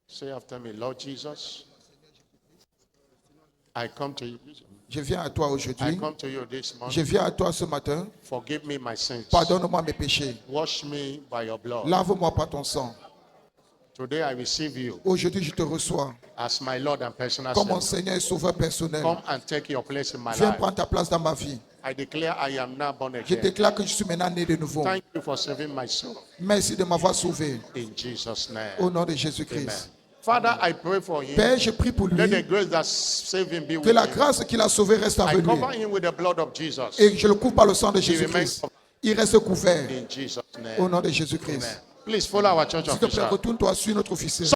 Say after me, Lord Jesus, I come to you. Je viens à toi I aujourd'hui. come to you this Je morning. viens à toi ce matin. Forgive me my sins. Pardonne-moi mes péchés. Wash me by your blood. Lave-moi par ton sang. Today I receive you Aujourd'hui, je te reçois as my Lord and personal comme mon Savior. Seigneur et Sauveur personnel. Come and take your place in my Viens life. prendre ta place dans ma vie. I declare I am now born Je again. déclare que je suis maintenant né de nouveau. Thank you for saving my soul. Merci de m'avoir sauvé. In Jesus' name. Au nom de Amen. Jésus-Christ. Father, I pray for him. Père, je prie pour lui. Let the grace that saved him be Que with la him. grâce qu'il a sauvé reste I avec lui. cover him with the blood of Jesus. Et je le couvre par le sang de remains Jésus-Christ. Il reste couvert. In Jesus' Au name. nom de Jésus-Christ. Amen. Please follow our church S'il te plaît, official. retourne-toi sur notre officier.